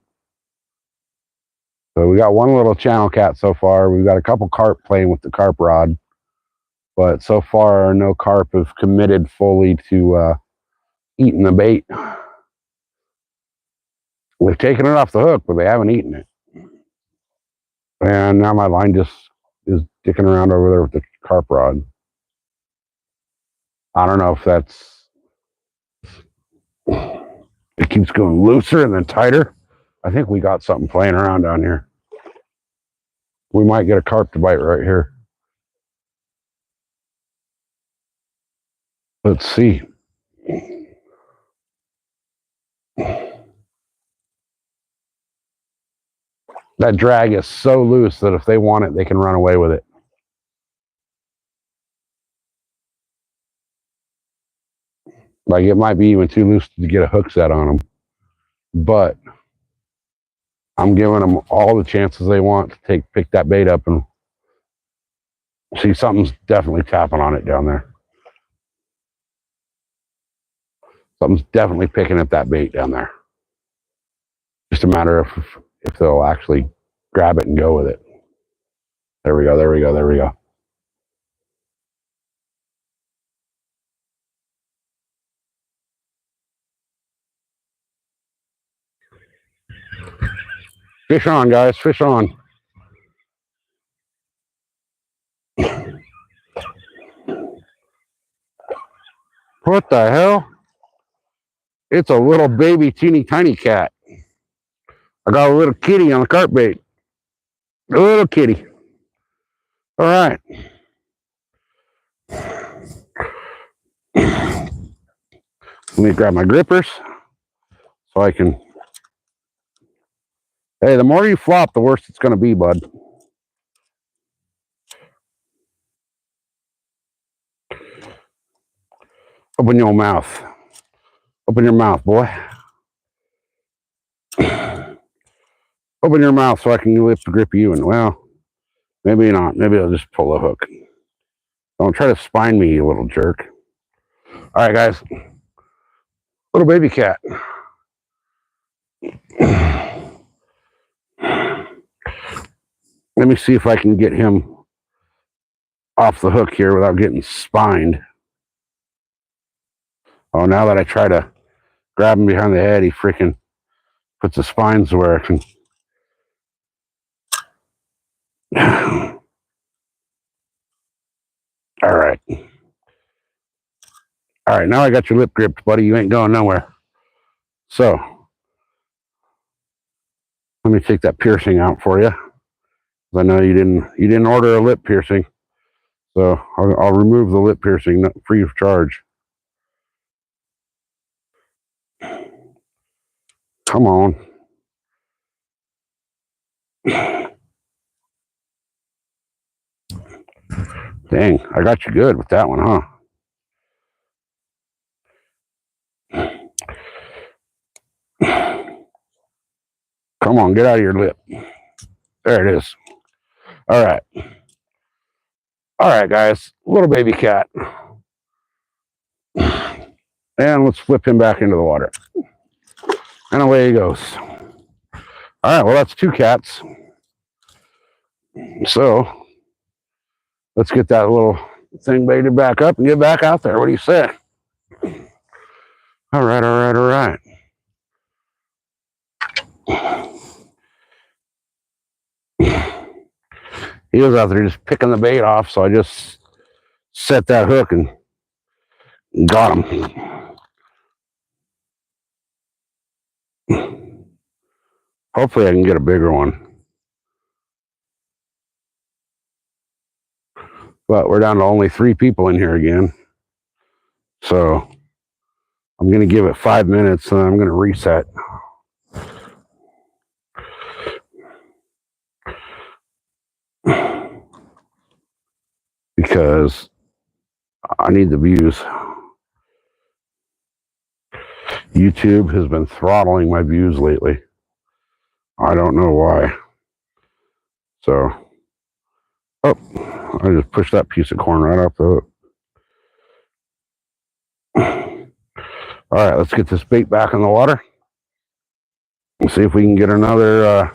So we got one little channel cat so far. We've got a couple carp playing with the carp rod, but so far no carp have committed fully to eating the bait. We've taken it off the hook, but they haven't eaten it. And now my line just is dicking around over there with the carp rod. I don't know if that's... It keeps going looser and then tighter. I think we got something playing around down here. We might get a carp to bite right here. Let's see. That drag is so loose that if they want it, they can run away with it. Like, it might be even too loose to get a hook set on them. But I'm giving them all the chances they want to pick that bait up, and see, something's definitely tapping on it down there. Something's definitely picking at that bait down there. Just a matter of if they'll actually grab it and go with it. There we go, there we go, there we go. Fish on, guys, fish on. What the hell? It's a little baby teeny tiny cat. I got a little kitty on the carp bait. A little kitty. All right. Let me grab my grippers so I can... Hey, the more you flop, the worse it's going to be, bud. Open your mouth. Open your mouth, boy. Open your mouth so I can lift the grip you. And, well, maybe not. Maybe I'll just pull a hook. Don't try to spine me, you little jerk. All right, guys. Little baby cat. Let me see if I can get him off the hook here without getting spined. Oh, now that I try to grab him behind the head, he freaking puts the spines where I can... All right. All right, now I got your lip gripped, buddy. You ain't going nowhere. So, let me take that piercing out for you. I know you didn't order a lip piercing, so I'll remove the lip piercing free of charge. Come on. Dang, I got you good with that one, huh? Come on, get out of your lip. There it is. All right. All right, guys. Little baby cat. And let's flip him back into the water. And away he goes. All right, well, that's two cats. So, let's get that little thing baited back up and get back out there. What do you say? All right, all right, all right. He was out there just picking the bait off, so I just set that hook and got him. Hopefully I can get a bigger one. But we're down to only 3 people in here again. So I'm going to give it 5 minutes and I'm going to reset. Because I need the views. YouTube has been throttling my views lately. I don't know why. So, oh, I just pushed that piece of corn right off the hook. All right, let's get this bait back in the water. And see if we can get another,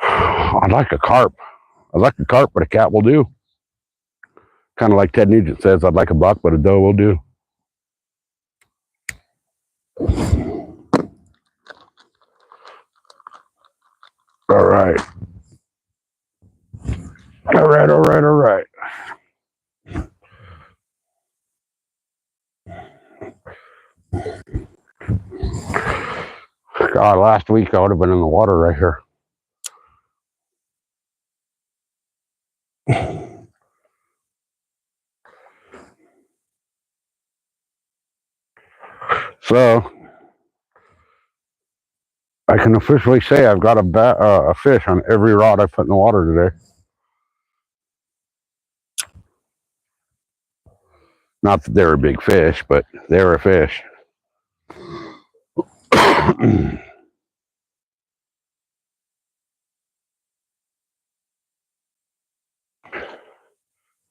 I'd like a carp. I'd like a carp, but a cat will do. Kind of like Ted Nugent says, I'd like a buck, but a doe will do. All right. All right, all right, all right. God, last week I would have been in the water right here. So, I can officially say I've got a fish on every rod I put in the water today. Not that they're a big fish, but they're a fish.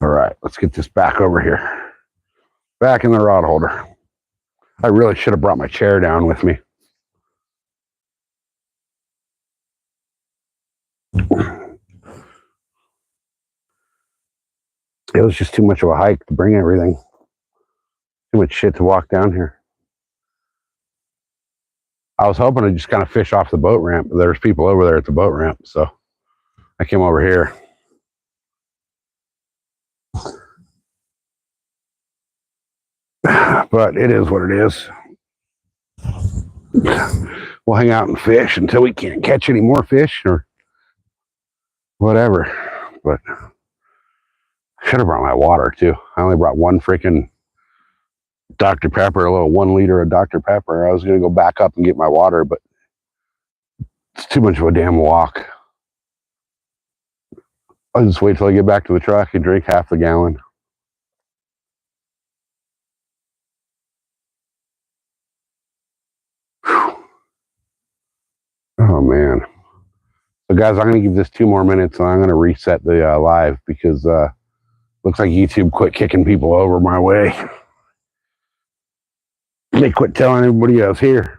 All right, let's get this back over here. Back in the rod holder. I really should have brought my chair down with me. It was just too much of a hike to bring everything. Too much shit to walk down here. I was hoping to just kind of fish off the boat ramp, but there's people over there at the boat ramp, so I came over here. But it is what it is. We'll hang out and fish until we can't catch any more fish or whatever. But I should have brought my water too. I only brought one freaking Dr. Pepper, a little 1 liter of Dr. Pepper. I was going to go back up and get my water, but it's too much of a damn walk. I'll just wait till I get back to the truck and drink half the gallon. Oh, man. So, guys, I'm going to give this 2 more minutes, and I'm going to reset the live because looks like YouTube quit kicking people over my way. They quit telling everybody I was here.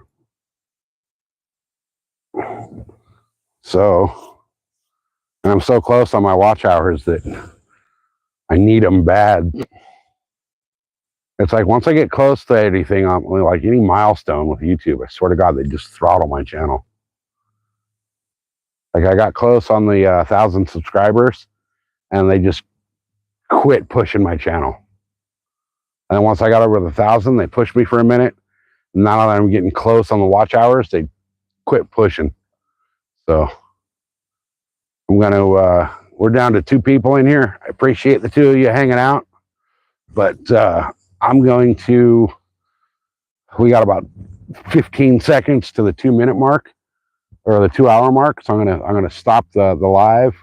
So, and I'm so close on my watch hours that I need them bad. It's like once I get close to anything, like any milestone with YouTube, I swear to God, they just throttle my channel. Like I got close on the 1,000 subscribers, and they just quit pushing my channel. And then once I got over the 1,000, they pushed me for a minute. Now that I'm getting close on the watch hours, they quit pushing. So I'm going to, we're down to 2 people in here. I appreciate the 2 of you hanging out, but I'm going to, we got about 15 seconds to the 2-minute mark or the 2-hour mark. So I'm going to stop the live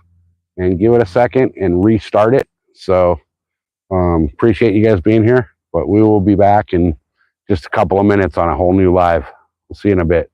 and give it a second and restart it. So appreciate you guys being here, but we will be back in just a couple of minutes on a whole new live. We'll see you in a bit.